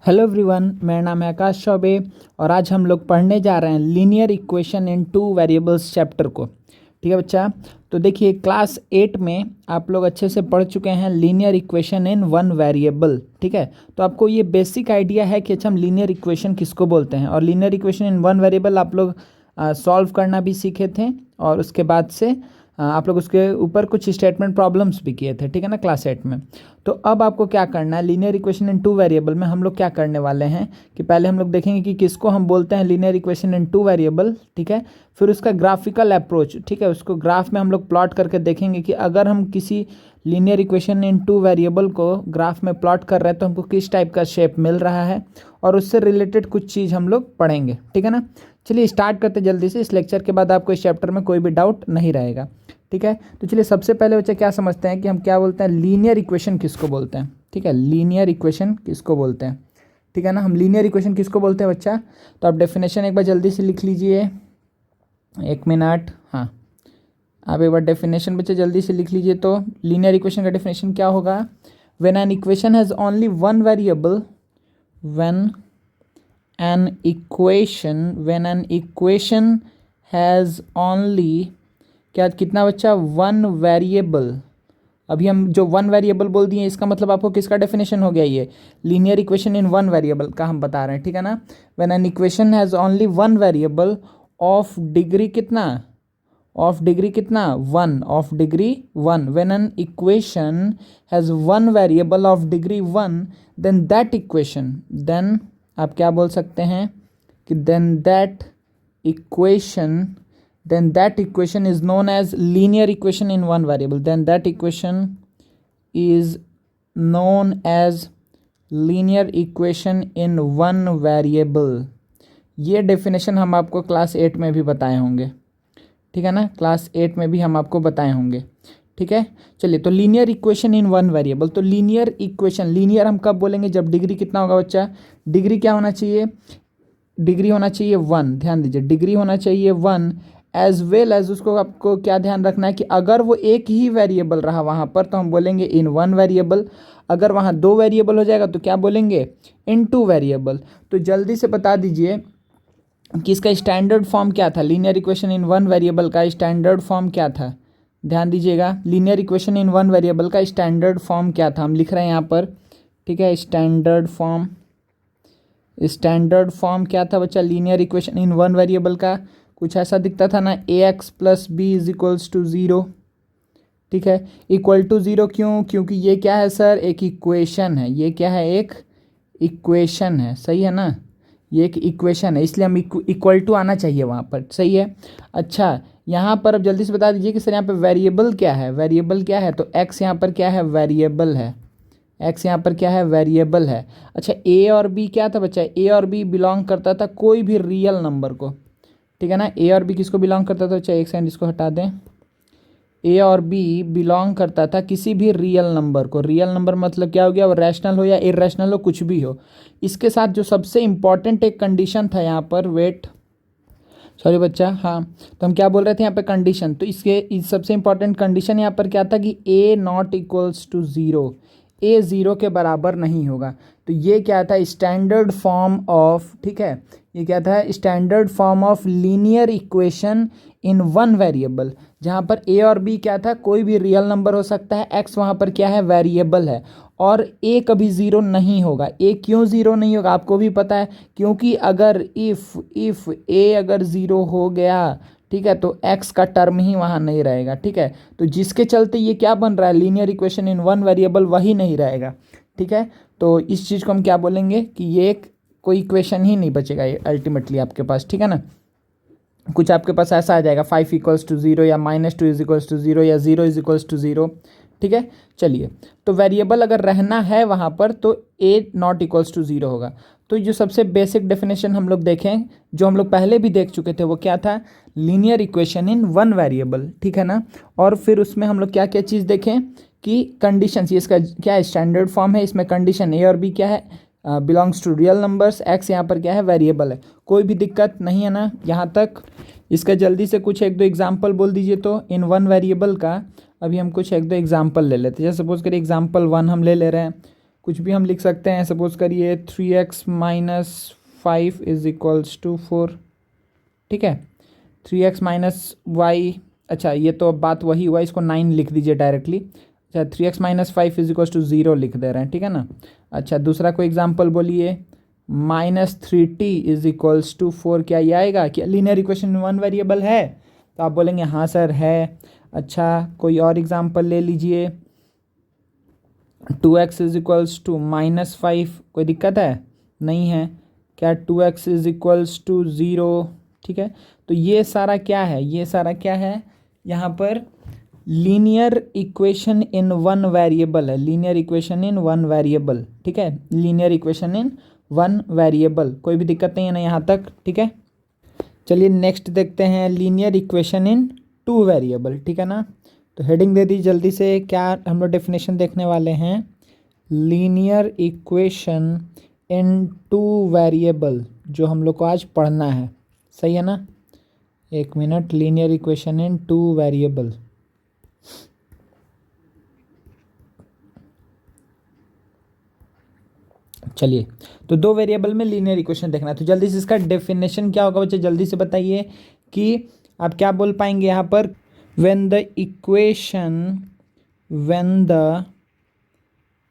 Hello everyone, मेरा नाम है आकाश चौबे और आज हम लोग पढ़ने जा रहे हैं linear equation in two variables chapter को। ठीक है बच्चा। तो देखिए क्लास 8 में आप लोग अच्छे से पढ़ चुके हैं linear equation in one variable. ठीक है, तो आपको ये बेसिक आइडिया है कि अच्छा हम लीनियर इक्वेशन किसको बोलते हैं, और linear equation in one variable आप लोग सॉल्व करना भी सीखे थे, और उसके बाद से आप लोग उसके ऊपर कुछ स्टेटमेंट प्रॉब्लम्स भी किए थे। ठीक है ना, क्लास 8 में। तो अब आपको क्या करना है, linear equation in two variable में हम लोग क्या करने वाले हैं कि पहले हम लोग देखेंगे कि किसको हम बोलते हैं linear equation in two variable. ठीक है, फिर उसका ग्राफिकल अप्रोच, ठीक है, उसको ग्राफ में हम लोग प्लॉट करके देखेंगे कि अगर हम किसी linear equation in two variable को ग्राफ में प्लॉट कर रहे हैं तो हमको किस टाइप का शेप मिल रहा है, और उससे रिलेटेड कुछ चीज़ हम लोग पढ़ेंगे। ठीक है ना, चलिए स्टार्ट करते जल्दी से। इस लेक्चर के बाद आपको इस चैप्टर में कोई भी डाउट नहीं रहेगा। ठीक है, तो चलिए सबसे पहले बच्चे क्या समझते हैं कि हम क्या बोलते हैं, लीनियर इक्वेशन किसको बोलते हैं। ठीक है, लीनियर इक्वेशन किसको बोलते हैं। ठीक है ना, हम लीनियर इक्वेशन किसको बोलते हैं बच्चा, तो आप डेफिनेशन एक बार जल्दी से लिख लीजिए। 1 मिनट, हाँ आप एक बार डेफिनेशन बच्चे जल्दी से लिख लीजिए। तो लीनियर इक्वेशन का डेफिनेशन क्या होगा, when an equation has only one variable, when an equation has only क्या, कितना बच्चा, वन वेरिएबल। अभी हम जो वन वेरिएबल बोल दिए इसका मतलब आपको किसका डेफिनेशन हो गया, ये linear equation in one variable का हम बता रहे हैं। ठीक है ना, when an equation has only one variable of degree कितना, ऑफ डिग्री कितना, one, of degree one. When an equation has one variable of degree one, then that equation, then आप क्या बोल सकते हैं कि then that equation is known as linear equation in one variable. Then that equation is known as linear equation in one variable. ये definition हम आपको class 8 में भी बताए होंगे। ठीक है ना, क्लास 8 में भी हम आपको बताए होंगे। ठीक है, चलिए तो linear equation in one variable. तो लीनियर इक्वेशन, लीनियर हम कब बोलेंगे, जब डिग्री कितना होगा बच्चा, डिग्री क्या होना चाहिए, डिग्री होना चाहिए वन। ध्यान दीजिए, डिग्री होना चाहिए वन, एज वेल एज उसको आपको क्या ध्यान रखना है कि अगर वो एक ही वेरिएबल रहा वहाँ पर तो हम बोलेंगे इन वन वेरिएबल। अगर वहाँ दो वेरिएबल हो जाएगा तो क्या बोलेंगे, इन टू वेरिएबल। तो जल्दी से बता दीजिए कि इसका स्टैंडर्ड फॉर्म क्या था, linear equation in one variable का स्टैंडर्ड फॉर्म क्या था। ध्यान दीजिएगा, linear equation in one variable का स्टैंडर्ड फॉर्म क्या था, हम लिख रहे हैं यहाँ पर। ठीक है, स्टैंडर्ड फॉर्म क्या था बच्चा, linear equation in one variable का कुछ ऐसा दिखता था ना, ax plus B is equals to zero. ठीक है, इक्वल टू ज़ीरो क्यों, क्योंकि ये क्या है सर, एक इक्वेशन है। ये क्या है, एक इक्वेशन है, सही है ना, ये एक इक्वेशन है, इसलिए हम इक्वल टू आना चाहिए वहाँ पर। सही है। अच्छा, यहाँ पर अब जल्दी से बता दीजिए कि सर यहाँ पर वेरिएबल क्या है, वेरिएबल क्या है, तो x यहाँ पर क्या है, वेरिएबल है। x यहाँ पर क्या है, वेरिएबल है। अच्छा, a और b क्या था बच्चा, a और b बिलोंग करता था कोई भी रियल नंबर को। ठीक है ना, a और b किसको बिलोंग करता था, चाहे एक सेकंड इसको हटा दें। a और b बिलोंग करता था किसी भी रियल नंबर को। रियल नंबर मतलब क्या हो गया, वो रैशनल हो या इरेशनल हो, कुछ भी हो। इसके साथ जो सबसे इंपॉर्टेंट एक कंडीशन था यहाँ पर, वेट सॉरी बच्चा, हाँ, तो हम क्या बोल रहे थे यहाँ पे कंडीशन, तो इसके सबसे इंपॉर्टेंट कंडीशन यहाँ पर क्या था कि a not equals to zero, a zero के बराबर नहीं होगा। तो ये क्या था, स्टैंडर्ड फॉर्म ऑफ, ठीक है, ये क्या था, standard form of linear equation in one variable, जहाँ पर a और b क्या था, कोई भी रियल नंबर हो सकता है, x वहाँ पर क्या है, वेरिएबल है, और a कभी ज़ीरो नहीं होगा। a क्यों ज़ीरो नहीं होगा आपको भी पता है, क्योंकि अगर इफ़ a अगर ज़ीरो हो गया, ठीक है, तो x का टर्म ही वहाँ नहीं रहेगा। ठीक है, तो जिसके चलते ये क्या बन रहा है, linear equation in one variable वही नहीं रहेगा। ठीक है, तो इस चीज़ को हम क्या बोलेंगे कि ये एक कोई इक्वेशन ही नहीं बचेगा ये अल्टीमेटली आपके पास। ठीक है ना, कुछ आपके पास ऐसा आ जाएगा 5 इक्वल्स टू ज़ीरो, या -2 इज इक्वल्स टू ज़ीरो, या 0 इज इक्वल्स टू ज़ीरो। ठीक है, चलिए, तो वेरिएबल अगर रहना है वहाँ पर तो a not equals to zero होगा। तो जो सबसे बेसिक डेफिनेशन हम लोग देखें, जो हम लोग पहले भी देख चुके थे, वो क्या था, linear equation in one variable. ठीक है ना, और फिर उसमें हम लोग क्या क्या चीज़ देखें कि कंडीशंस, ये इसका क्या है, स्टैंडर्ड फॉर्म है, इसमें कंडीशन a और b क्या है, belongs to real numbers, x यहाँ पर क्या है, वेरिएबल है। कोई भी दिक्कत नहीं है ना यहाँ तक। इसका जल्दी से कुछ एक दो एग्जाम्पल बोल दीजिए तो इन वन वेरिएबल का। अभी हम कुछ एक दो एग्जाम्पल ले लेते हैं, जैसे सपोज करिए एग्जाम्पल 1 हम ले रहे हैं, कुछ भी हम लिख सकते हैं। सपोज करिए 3x minus 5 is equals to 4, ठीक है। 3x माइनस वाई, अच्छा ये तो अब बात वही हुआ, इसको 9 लिख दीजिए डायरेक्टली। अच्छा 3x minus 5 is equals to 0 लिख दे रहे हैं, ठीक है ना। अच्छा दूसरा कोई एग्जाम्पल बोलिए, -3t इज इक्वल्स टू 4, क्या ये आएगा? क्या लीनियर इक्वेशन वन वेरिएबल है? तो आप बोलेंगे हाँ सर है। अच्छा कोई और एग्जाम्पल ले लीजिए, 2x इज इक्वल्स टू -5, कोई दिक्कत है? नहीं है। क्या 2x इज इक्वल्स टू 0, ठीक है। तो ये सारा क्या है, ये सारा क्या है यहाँ पर? Linear equation in one variable है, linear equation in one variable, ठीक है। Linear equation in one variable, कोई भी दिक्कत नहीं है ना यहाँ तक, ठीक है। चलिए नेक्स्ट देखते हैं, linear equation in two variable, ठीक है ना। तो हेडिंग दे दी जल्दी से, क्या हम लोग डेफिनेशन देखने वाले हैं? Linear equation in two variable, जो हम लोग को आज पढ़ना है, सही है ना। एक minute, linear equation in two variable, चलिए तो दो वेरिएबल में लीनियर इक्वेशन देखना है। तो जल्दी से इसका डेफिनेशन क्या होगा बच्चे, जल्दी से बताइए कि आप क्या बोल पाएंगे यहाँ पर? When the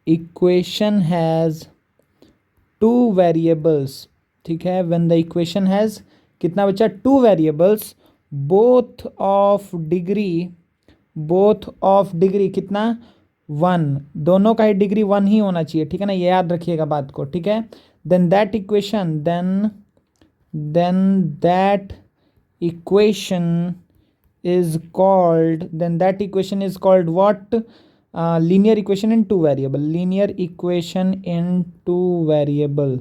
equation has two variables, ठीक है। व्हेन द इक्वेशन हैज़ कितना बच्चा? Two variables, both of degree कितना? 1, दोनों का ही डिग्री 1 ही होना चाहिए, ठीक है ना, ये याद रखिएगा बात को, ठीक है। Then that equation is called what? Linear equation in two variable, linear equation in two variable,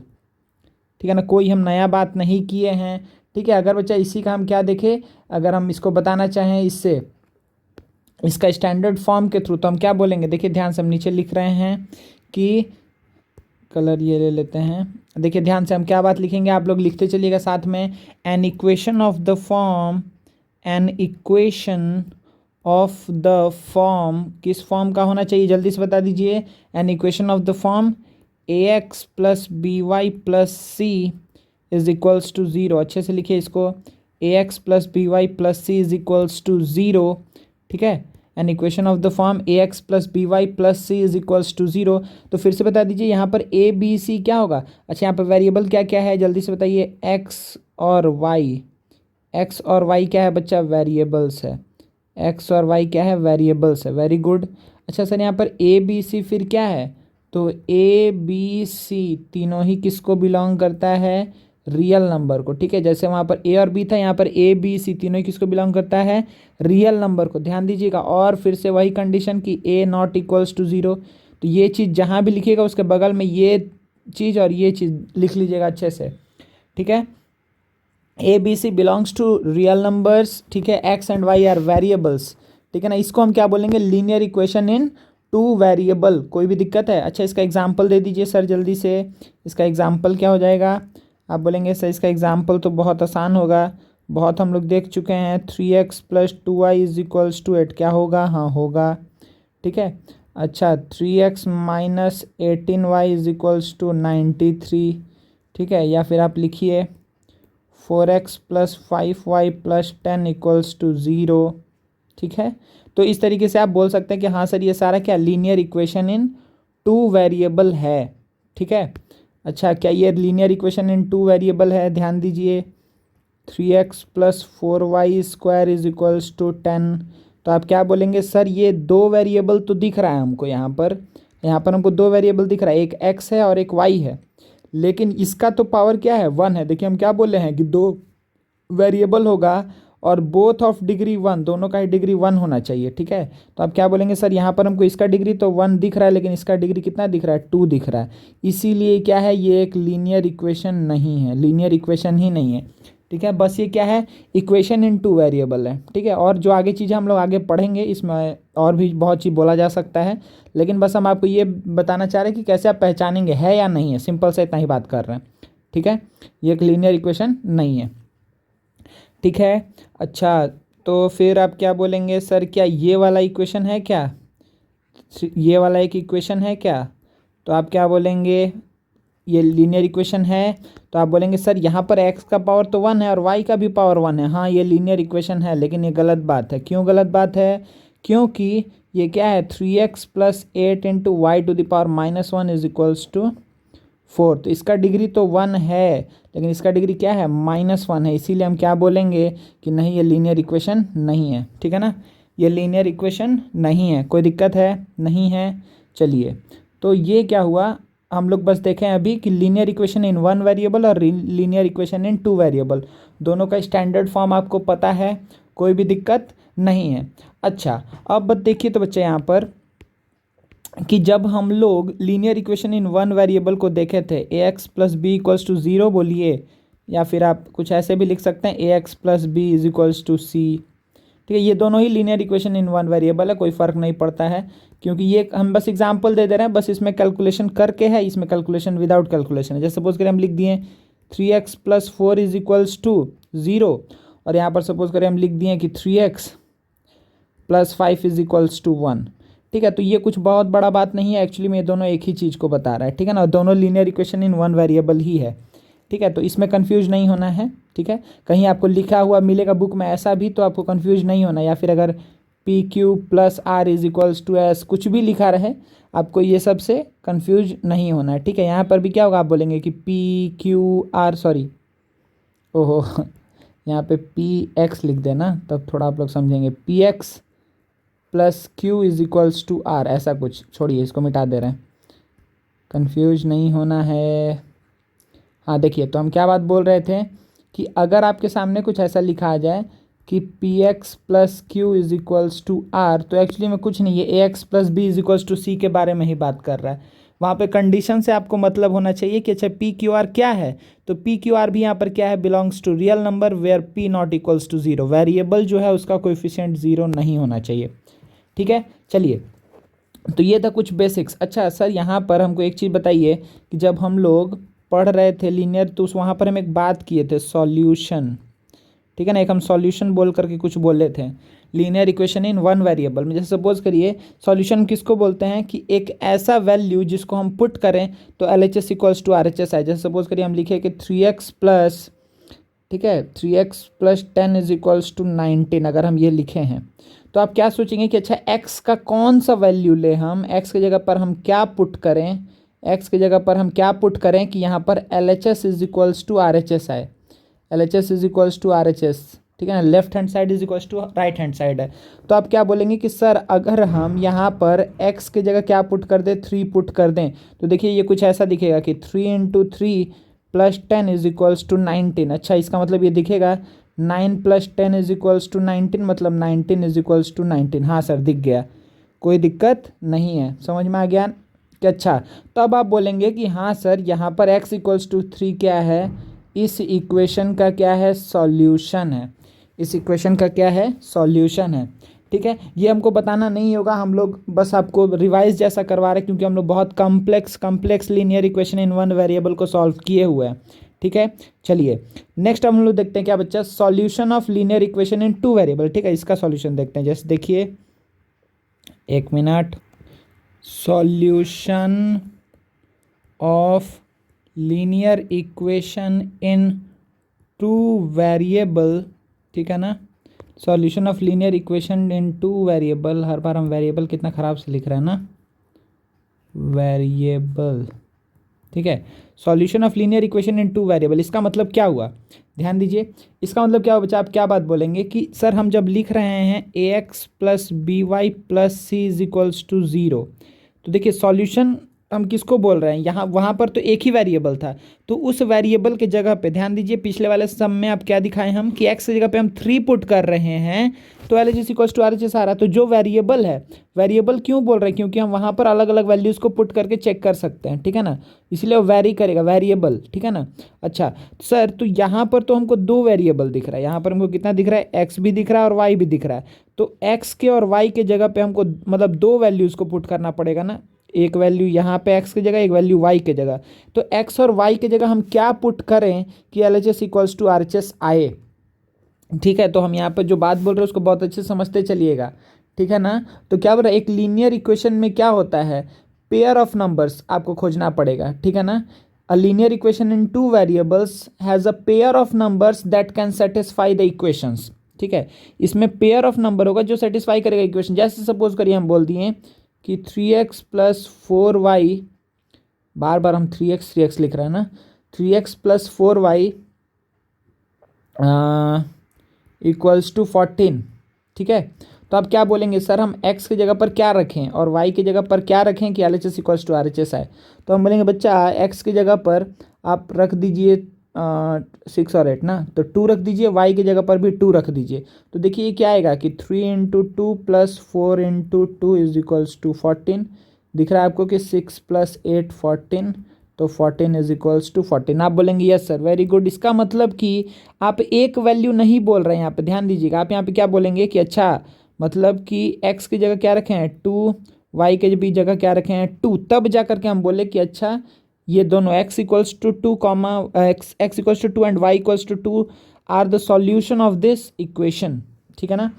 ठीक है ना। कोई हम नया बात नहीं किए हैं, ठीक है। अगर बच्चा इसी का हम क्या देखें, अगर हम इसको बताना चाहें इससे, इसका स्टैंडर्ड फॉर्म के थ्रू, तो हम क्या बोलेंगे? देखिए ध्यान से, हम नीचे लिख रहे हैं कि कलर ये ले लेते हैं। देखिए ध्यान से हम क्या बात लिखेंगे, आप लोग लिखते चलिएगा साथ में। An equation of the form किस फॉर्म का होना चाहिए, जल्दी से बता दीजिए। An equation of the form ax plus B Y plus C is equals to 0, अच्छे से लिखिए इसको, ax plus B Y plus C is equals to 0, ठीक है। An equation of the form ax plus B Y plus C is equals to 0। तो फिर से बता दीजिए यहाँ पर a b c क्या होगा? अच्छा यहाँ पर वेरिएबल क्या क्या है, जल्दी से बताइए। x और y क्या है बच्चा? वेरिएबल्स है। x और y क्या है? वेरिएबल्स है, वेरी गुड। अच्छा सर यहाँ पर a b c फिर क्या है? तो a b c तीनों ही किसको बिलोंग करता है? रियल नंबर को, ठीक है। जैसे वहाँ पर a और b था, यहाँ पर a b c तीनों ही किसको बिलोंग करता है? रियल नंबर को, ध्यान दीजिएगा। और फिर से वही कंडीशन कि a नॉट इक्वल्स टू 0, तो ये चीज़ जहाँ भी लिखिएगा उसके बगल में ये चीज़ और ये चीज़ लिख लीजिएगा अच्छे से, ठीक है। a b c belongs to real numbers, ठीक है। x and y are variables, ठीक है ना। इसको हम क्या बोलेंगे? Linear equation in two variable, कोई भी दिक्कत है? अच्छा इसका एग्जाम्पल दे दीजिए सर जल्दी से, इसका एग्जाम्पल क्या हो जाएगा? आप बोलेंगे सर इसका एग्जाम्पल तो बहुत आसान होगा, बहुत हम लोग देख चुके हैं। 3x plus 2y is equals to 8, क्या होगा? हाँ होगा, ठीक है। अच्छा 3x minus 18y is equals to 93, ठीक है। या फिर आप लिखिए 4x plus 5y plus 10 equals to 0, ठीक है। तो इस तरीके से आप बोल सकते हैं कि हाँ सर ये सारा क्या? Linear equation in two variable है, ठीक है। अच्छा क्या ये linear equation in two variable है? ध्यान दीजिए, 3x plus 4y square is equals to 10, तो आप क्या बोलेंगे? सर ये दो वेरिएबल तो दिख रहा है हमको यहाँ पर हमको दो वेरिएबल दिख रहा है, एक x है और एक y है, लेकिन इसका तो पावर क्या है? 1 है। देखिए हम क्या बोले हैं कि दो वेरिएबल होगा और बोथ ऑफ डिग्री 1, दोनों का ही डिग्री 1 होना चाहिए, ठीक है। तो आप क्या बोलेंगे? सर यहाँ पर हमको इसका डिग्री तो 1 दिख रहा है, लेकिन इसका डिग्री कितना दिख रहा है? 2 दिख रहा है, इसीलिए क्या है? ये एक लीनियर इक्वेशन नहीं है, लीनियर इक्वेशन ही नहीं है, ठीक है। बस ये क्या है? इक्वेशन इन टू वेरिएबल है, ठीक है। और जो आगे चीज़ें हम लोग आगे पढ़ेंगे इसमें और भी बहुत चीज़ बोला जा सकता है, लेकिन बस हम आपको ये बताना चाह रहे हैं कि कैसे आप पहचानेंगे है या नहीं है, सिंपल से इतना ही बात कर रहे हैं, ठीक है। ये एक लीनियर इक्वेशन नहीं है, ठीक है। अच्छा तो फिर आप क्या बोलेंगे? सर क्या ये वाला इक्वेशन है क्या? ये वाला एक इक्वेशन है क्या? तो आप क्या बोलेंगे, ये लीनियर इक्वेशन है, तो आप बोलेंगे सर यहाँ पर x का पावर तो 1 है और y का भी पावर 1 है। हाँ, ये लीनियर इक्वेशन है, लेकिन ये गलत बात है। क्यों गलत बात है? क्योंकि ये क्या है, 3x plus 8 into Y to the power -1 is equals to 4। तो इसका डिग्री तो 1 है, लेकिन इसका डिग्री क्या है, -1 है। इसीलिए हम क्या बोलेंगे कि नहीं, ये लीनियर इक्वेशन नहीं है। ठीक है ना, ये लीनियर इक्वेशन नहीं है। कोई दिक्कत है? नहीं है। चलिए, तो ये क्या हुआ, हम लोग बस देखें अभी कि लीनियर इक्वेशन इन 1 वेरिएबल और लीनियर इक्वेशन इन 2 वेरिएबल दोनों का स्टैंडर्ड फॉर्म आपको पता है, कोई भी दिक्कत नहीं है। अच्छा, अब देखिए तो बच्चे यहाँ पर कि जब हम लोग लीनियर इक्वेशन इन 1 वेरिएबल को देखे थे, A x plus B equals to 0 बोलिए, या फिर आप कुछ ऐसे भी लिख सकते हैं, A x plus B is equals to C. ठीक है, ये दोनों ही लीनियर इक्वेशन इन 1 वेरिएबल है, कोई फ़र्क नहीं पड़ता है, क्योंकि ये हम बस एग्जांपल दे रहे हैं, बस इसमें कैलकुलेशन करके है, इसमें कैलकुलेशन विदाउट कैलकुलेशन है। जैसे सपोज करें हम लिख दिए 3x plus 4 is equals to 0, और यहाँ पर सपोज करें हम लिख दिए कि 3x plus 5 is equals to 1। ठीक है, तो ये कुछ बहुत बड़ा बात नहीं है, एक्चुअली में ये दोनों एक ही चीज़ को बता रहा है। ठीक है ना, दोनों लीनियर इक्वेशन इन 1 वेरिएबल ही है। ठीक है, तो इसमें कंफ्यूज नहीं होना है। ठीक है, कहीं आपको लिखा हुआ मिलेगा बुक में ऐसा भी, तो आपको कंफ्यूज नहीं होना, या फिर अगर P Q plus R is equals to S कुछ भी लिखा रहे, आपको ये सब से कंफ्यूज नहीं होना है। ठीक है, यहाँ पर भी क्या होगा, आप बोलेंगे कि पी क्यू आर, सॉरी ओहो यहाँ पे पी एक्स लिख देना, तब थोड़ा आप लोग समझेंगे। P x plus Q is equals to R, ऐसा कुछ, छोड़िए इसको मिटा दे रहे हैं, कंफ्यूज नहीं होना है। हाँ देखिए, तो हम क्या बात बोल रहे थे कि अगर आपके सामने कुछ ऐसा लिखा आ जाए कि P x plus Q is equals to R, तो एक्चुअली में कुछ नहीं है, A x plus B is equals to C के बारे में ही बात कर रहा है। वहाँ पे कंडीशन से आपको मतलब होना चाहिए कि अच्छा पी क्यू आर क्या है, तो पी क्यू आर भी यहाँ पर क्या है, belongs to real number where P not equals to 0। Variable जो है उसका कोएफिशिएंट 0 नहीं होना चाहिए। ठीक है, चलिए, तो ये था कुछ बेसिक्स। अच्छा सर, यहाँ पर हमको एक चीज़ बताइए कि जब हम लोग पढ़ रहे थे लीनियर, तो वहाँ पर हम एक बात किए थे, सॉल्यूशन। ठीक है ना, एक हम सॉल्यूशन बोल करके कुछ बोले थे लीनियर इक्वेशन इन 1 वेरिएबल में। जैसे सपोज करिए, सॉल्यूशन किसको बोलते हैं कि एक ऐसा वैल्यू जिसको हम पुट करें तो L H S equals to R H S आए। जैसे सपोज करिए हम लिखे कि 3x प्लस, ठीक है, 3x plus 10 is equals to 19, अगर हम ये लिखे हैं, तो आप क्या सोचेंगे कि अच्छा x का कौन सा वैल्यू ले, हम x की जगह पर हम क्या पुट करें, x की जगह पर हम क्या पुट करें कि यहाँ पर L H S is equals to R H S आए। L H S is equals to R H S, ठीक है ना, left hand side is equals to right hand side है। तो आप क्या बोलेंगे कि सर अगर हम यहाँ पर x की जगह क्या पुट कर दें, 3 पुट कर दें, तो देखिए ये कुछ ऐसा दिखेगा कि 3 into 3 plus 10 is equals to 19। अच्छा, इसका मतलब ये दिखेगा 9 प्लस 10 इज इक्वल्स टू 19, मतलब 19 इज इक्वल्स टू 19। हाँ सर, दिख गया, कोई दिक्कत नहीं है, समझ में आ गया कि अच्छा। तो अब आप बोलेंगे कि हाँ सर, यहाँ पर x इक्वल्स टू 3 क्या है, इस इक्वेशन का क्या है, सॉल्यूशन है। इस इक्वेशन का क्या है, सॉल्यूशन है। ठीक है, ये हमको बताना नहीं होगा, हम लोग बस आपको रिवाइज जैसा करवा रहे हैं, क्योंकि हम लोग बहुत complex linear equation in 1 variable को सॉल्व किए हुए हैं। ठीक है, चलिए नेक्स्ट हम लोग देखते हैं क्या बच्चा, solution of linear equation in 2 variable. ठीक है, इसका सॉल्यूशन देखते हैं। जैसे देखिए, एक minute, solution of linear equation in 2 variable, ठीक है ना, solution of linear equation in 2 variable, हर बार हम वेरिएबल कितना ख़राब से लिख रहे हैं ना, वेरिएबल। ठीक है, solution of linear equation in 2 variable, इसका मतलब क्या हुआ, ध्यान दीजिए, इसका मतलब क्या हुआ बच्चा, आप क्या बात बोलेंगे कि सर हम जब लिख रहे हैं A x plus B Y plus C is equals to 0, तो देखिए सॉल्यूशन हम किसको बोल रहे हैं, यहाँ वहाँ पर तो एक ही वेरिएबल था, तो उस वेरिएबल के जगह पे ध्यान दीजिए, पिछले वाले सम में आप क्या दिखाए हम कि x की जगह पे हम 3 पुट कर रहे हैं, तो L H S equals to R H S आ रहा है। तो जो वेरिएबल है, वेरिएबल क्यों बोल रहे हैं, क्योंकि हम वहाँ पर अलग अलग वैल्यूज़ को पुट करके चेक कर सकते हैं। ठीक है ना, इसलिए वो वेरी करेगा, वेरिएबल। ठीक है ना, अच्छा सर, तो यहाँ पर तो हमको 2 वेरिएबल दिख रहा है, यहाँ पर हमको कितना दिख रहा है, एक्स भी दिख रहा है और वाई भी दिख रहा है, तो एक्स के और वाई के जगह पे हमको मतलब 2 वैल्यूज़ को पुट करना पड़ेगा ना, एक वैल्यू यहाँ पे x की जगह, एक वैल्यू y के जगह। तो x और y के जगह हम क्या पुट करें कि L H S equals to R H S आए। ठीक है, तो हम यहाँ पर जो बात बोल रहे हैं उसको बहुत अच्छे से समझते चलिएगा। ठीक है ना, तो क्या बोल रहा है, एक लीनियर इक्वेशन में क्या होता है, पेयर ऑफ नंबर्स आपको खोजना पड़ेगा, ठीक है ना। A linear equation in two variables has a pair of numbers that can satisfy the equations, ठीक है। इसमें पेयर ऑफ नंबर होगा जो सेटिस्फाई करेगा इक्वेशन। जैसे सपोज करिए हम बोल दिए कि 3x प्लस 4y, बार बार हम 3x लिख रहे हैं ना, 3x plus 4y equals to 14, ठीक है। तो आप क्या बोलेंगे, सर हम x की जगह पर क्या रखें और y की जगह पर क्या रखें कि LHS इक्वल्स टू RHS आए। तो हम बोलेंगे बच्चा x की जगह पर आप रख दीजिए 6 और 8 ना, तो 2 रख दीजिए, y की जगह पर भी 2 रख दीजिए। तो देखिए ये क्या आएगा कि 3 into 2 plus 4 into 2 is equals to 14। दिख रहा है आपको कि 6 प्लस 8 14, तो 14 इज इक्वल्स टू 14। आप बोलेंगे यस सर, वेरी गुड। इसका मतलब कि आप एक वैल्यू नहीं बोल रहे हैं यहाँ पे, ध्यान दीजिएगा। आप यहाँ पे क्या बोलेंगे कि अच्छा मतलब कि x की जगह क्या रखे हैं 2, y के भी जगह क्या रखे हैं 2, तब जा करके हम बोले कि अच्छा ये दोनों x equals to 2 comma x equals to 2 and y equals to 2 are the solution of this equation, ठीक है ना।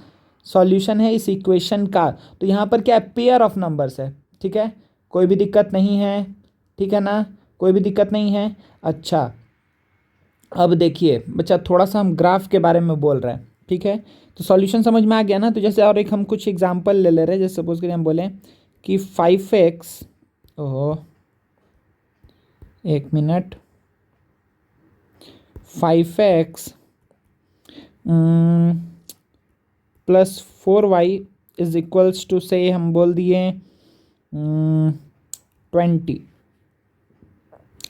सॉल्यूशन है इस इक्वेशन का। तो यहाँ पर क्या है, पेयर ऑफ नंबर्स है, ठीक है। कोई भी दिक्कत नहीं है, ठीक है ना, कोई भी दिक्कत नहीं है। अच्छा अब देखिए बच्चा, थोड़ा सा हम ग्राफ के बारे में बोल रहे हैं, ठीक है। तो सॉल्यूशन समझ में आ गया ना। तो जैसे और एक हम कुछ एग्जांपल ले रहे हैं। जैसे सपोज करिए हम बोलें कि 5x, ओहो एक minute, 5x plus 4y is equals to से हम बोल दिए 20।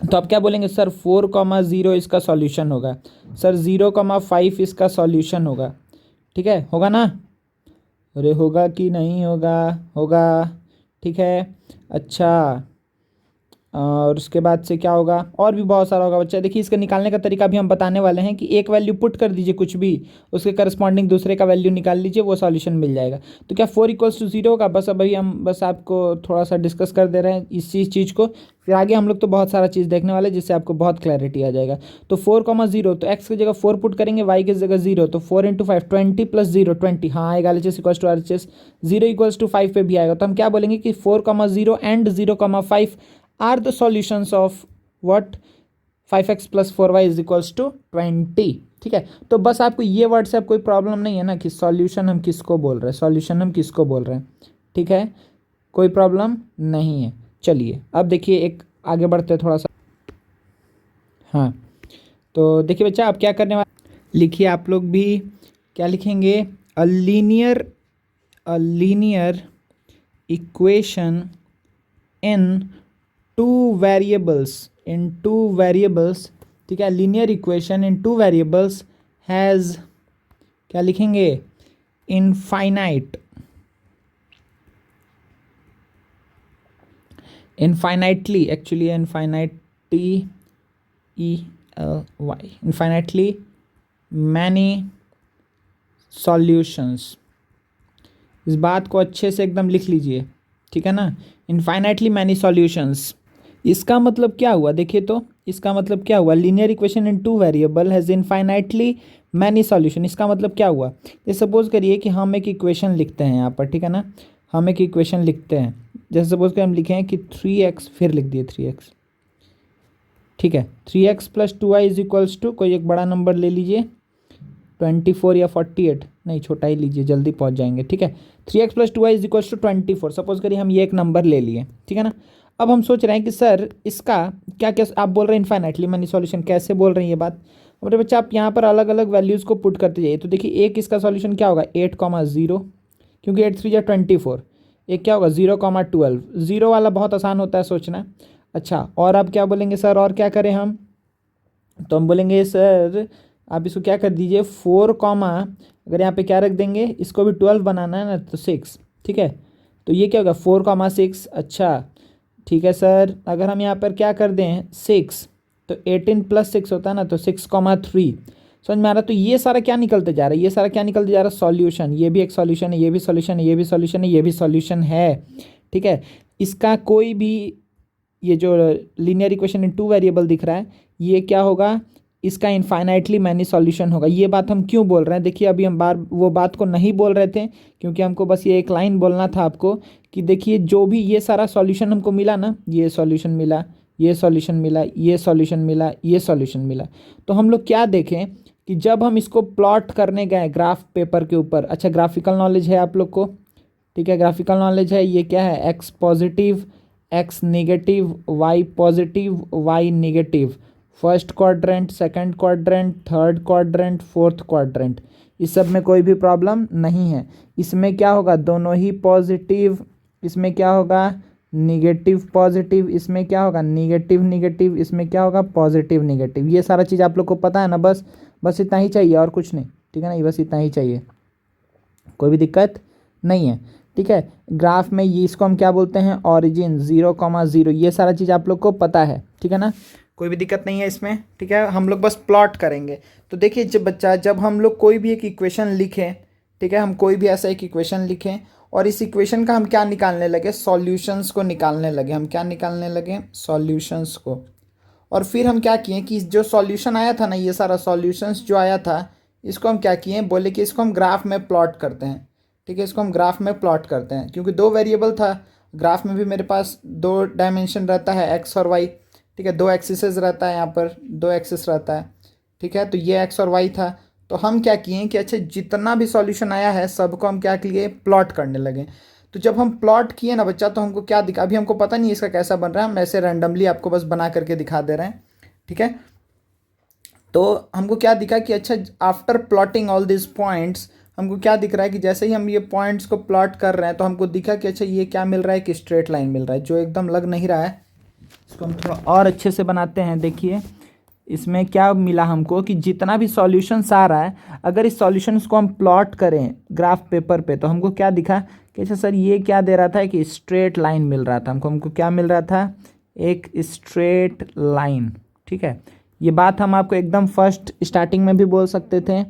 तो आप क्या बोलेंगे, सर 4,0 इसका सॉल्यूशन होगा, सर 0,5 इसका सॉल्यूशन होगा, ठीक है, होगा ना। अरे होगा कि नहीं होगा, होगा, ठीक है। अच्छा और उसके बाद से क्या होगा, और भी बहुत सारा होगा बच्चा। देखिए इसका निकालने का तरीका भी हम बताने वाले हैं कि एक वैल्यू पुट कर दीजिए कुछ भी, उसके करस्पॉन्डिंग दूसरे का वैल्यू निकाल लीजिए, वो सॉल्यूशन मिल जाएगा। तो क्या 4 इक्वल्स टू 0 होगा। बस अभी हम बस आपको थोड़ा सा डिस्कस कर दे रहे हैं इसी चीज़ को, फिर आगे हम लोग तो बहुत सारा चीज़ देखने वाले जिससे आपको बहुत क्लैरिटी आ जाएगा। तो 4,0, तो x की जगह 4 पुट करेंगे, y की जगह 0, तो 4 इंटू 5 20 प्लस 0 20, हाँ आएगा LHS equals to RHS। 0 equals to 5 पे भी आएगा। तो हम क्या बोलेंगे कि 4,0 and 0,5 are the solutions of what 5x plus 4y is equals to 20, ठीक है। तो बस आपको ये वर्ड से अब कोई प्रॉब्लम नहीं है ना कि सॉल्यूशन हम किसको बोल रहे हैं, सॉल्यूशन हम किसको बोल रहे हैं, ठीक है, कोई प्रॉब्लम नहीं है। चलिए अब देखिए एक आगे बढ़ते हैं थोड़ा सा। हाँ तो देखिए बच्चा आप क्या करने वाले, लिखिए आप लोग भी क्या लिखेंगे, a linear equation in two variables, ठीक है। Linear equation in two variables has, क्या लिखेंगे, infinitely, actually infinitely many solutions. इस बात को अच्छे से एकदम लिख लीजिए, ठीक है ना, इनफाइनाइटली मैनी सॉल्यूशंस। इसका मतलब क्या हुआ, देखिए तो इसका मतलब क्या हुआ, linear equation in two variable has infinitely many solution. इसका मतलब क्या हुआ, ये सपोज करिए कि हम एक इक्वेशन लिखते हैं यहाँ पर, ठीक है ना, हम एक इक्वेशन लिखते हैं। जैसे सपोज कर हम लिखे हैं कि 3x, फिर लिख दिए 3x, ठीक है। 3x plus 2y is equals to, कोई एक बड़ा नंबर ले लीजिए, 24 या 48, नहीं छोटा ही लीजिए, जल्दी पहुँच जाएंगे, ठीक है। 3x plus 2y is equals to 24, suppose करिए हम ये एक नंबर ले लिए, ठीक है ना। अब हम सोच रहे हैं कि सर इसका क्या क्या, आप बोल रहे हैं इनफाइनाइटली मैनी सॉल्यूशन, कैसे बोल रहे हैं ये बात। मेरे बच्चा आप यहाँ पर अलग अलग वैल्यूज़ को पुट करते जाइए। तो देखिए एक इसका सॉल्यूशन क्या होगा 8,0, क्योंकि 8 3 या 24। एक क्या होगा 0,12, 0 वाला बहुत आसान होता है सोचना। अच्छा और आप क्या बोलेंगे सर, और क्या करें हम, तो हम बोलेंगे सर आप इसको क्या कर दीजिए 4, अगर यहाँ पे क्या रख देंगे, इसको भी 12 बनाना है ना, तो 6, ठीक है। तो ये क्या होगा 4,6, अच्छा ठीक है सर। अगर हम यहाँ पर क्या कर दें 6, तो 18 प्लस 6 होता है ना, तो 6,3, समझ में आ रहा। तो ये सारा क्या निकलते जा रहा है, ये सारा क्या निकलते जा रहा है, सॉल्यूशन। ये भी एक सॉल्यूशन है, ये भी सॉल्यूशन है, ये भी सॉल्यूशन है, ये भी सॉल्यूशन है, ठीक है। इसका कोई भी, ये जो linear equation in two variable दिख रहा है, ये क्या होगा, इसका इनफाइनाइटली मैनी सॉल्यूशन होगा। ये बात हम क्यों बोल रहे हैं, देखिए अभी हम बार वो बात को नहीं बोल रहे थे क्योंकि हमको बस ये एक लाइन बोलना था आपको कि देखिए जो भी ये सारा सॉल्यूशन हमको मिला ना, ये सॉल्यूशन मिला, ये सॉल्यूशन मिला, ये सॉल्यूशन मिला, ये सॉल्यूशन मिला, तो हम लोग क्या देखें कि जब हम इसको प्लॉट करने गए ग्राफ पेपर के ऊपर, अच्छा ग्राफिकल नॉलेज है आप लोग को, ठीक है, ग्राफिकल नॉलेज है, ये क्या है, X positive, X negative, Y positive, Y negative, first quadrant, second quadrant, third quadrant, fourth quadrant, इस सब में कोई भी प्रॉब्लम नहीं है। इसमें क्या होगा, दोनों ही पॉजिटिव, इसमें क्या होगा निगेटिव पॉजिटिव, इसमें क्या होगा निगेटिव निगेटिव, इसमें क्या होगा पॉजिटिव निगेटिव। ये सारा चीज़ आप लोग को पता है ना, बस इतना ही चाहिए और कुछ नहीं, ठीक है ना, ये बस इतना ही चाहिए, कोई भी दिक्कत नहीं है, ठीक है। ग्राफ में ये इसको हम क्या बोलते हैं, ऑरिजिन 0,0, ये सारा चीज़ आप लोग को पता है, ठीक है ना, कोई भी दिक्कत नहीं है इसमें, ठीक है। हम लोग बस प्लॉट करेंगे। तो देखिए जब हम लोग कोई भी एक इक्वेशन लिखें, ठीक है, हम कोई भी ऐसा एक इक्वेशन लिखें और इस इक्वेशन का हम क्या निकालने लगे, सॉल्यूशंस को निकालने लगे, हम क्या निकालने लगे, सॉल्यूशंस को। और फिर हम क्या किए कि जो सॉल्यूशन आया था ना, ये सारा सॉल्यूशंस जो आया था, इसको हम क्या किए, बोले कि इसको हम ग्राफ में प्लॉट करते हैं, ठीक है, इसको हम ग्राफ में प्लॉट करते हैं क्योंकि दो वेरिएबल था, ग्राफ में भी मेरे पास दो डायमेंशन रहता है, एक्स और वाई, ठीक है, दो एक्सिसेस रहता है, यहाँ पर दो एक्सिस रहता है, ठीक है। तो ये एक्स और वाई था, तो हम क्या किए कि अच्छा जितना भी सॉल्यूशन आया है सबको हम क्या किए, प्लॉट करने लगे। तो जब हम प्लॉट किए ना बच्चा, तो हमको क्या दिखा, अभी हमको पता नहीं इसका कैसा बन रहा है, हम ऐसे रैंडमली आपको बस बना करके दिखा दे रहे हैं, ठीक है। तो हमको क्या दिखा कि अच्छा after plotting all this points, हमको क्या दिख रहा है कि जैसे ही हम ये पॉइंट्स को प्लॉट कर रहे हैं तो हमको दिखा कि अच्छा ये क्या मिल रहा है, कि स्ट्रेट लाइन मिल रहा है, जो एकदम लग नहीं रहा है। इसको हम थोड़ा और अच्छे से बनाते हैं। देखिए इसमें क्या मिला हमको कि जितना भी सॉल्यूशंस आ रहा है, अगर इस सॉल्यूशंस को हम प्लॉट करें ग्राफ पेपर पे, तो हमको क्या दिखा कि अच्छा सर ये क्या दे रहा था कि स्ट्रेट लाइन मिल रहा था हमको क्या मिल रहा था, एक स्ट्रेट लाइन, ठीक है। ये बात हम आपको एकदम फर्स्ट स्टार्टिंग में भी बोल सकते थे,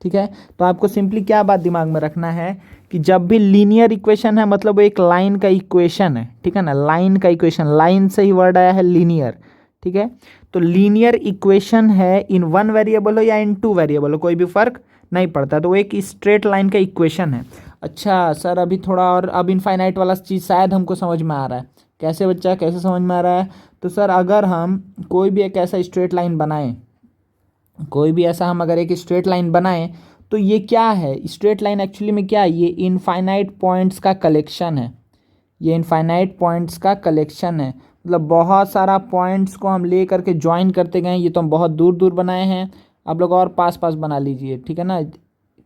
ठीक है। तो आपको सिंपली क्या बात दिमाग में रखना है कि जब भी लीनियर इक्वेशन है मतलब वो एक लाइन का इक्वेशन है, ठीक है ना, लाइन का इक्वेशन, लाइन से ही वर्ड आया है लीनियर, ठीक है। तो लीनियर इक्वेशन है, इन वन वेरिएबल हो या इन टू वेरिएबल हो कोई भी फर्क नहीं पड़ता, तो वो एक स्ट्रेट लाइन का इक्वेशन है। अच्छा सर अभी थोड़ा और, अब इनफाइनाइट वाला चीज़ शायद हमको समझ में आ रहा है, कैसे बच्चा, कैसे समझ में आ रहा है। तो सर अगर हम कोई भी एक ऐसा स्ट्रेट लाइन बनाएं, कोई भी ऐसा हम अगर एक स्ट्रेट लाइन बनाएं, तो ये क्या है, स्ट्रेट लाइन एक्चुअली में क्या है, ये इनफाइनाइट पॉइंट्स का कलेक्शन है, ये इनफाइनाइट पॉइंट्स का कलेक्शन है, मतलब बहुत सारा पॉइंट्स को हम ले करके ज्वाइन करते गए। ये तो हम बहुत दूर दूर बनाए हैं, आप लोग और पास पास बना लीजिए, ठीक है ना।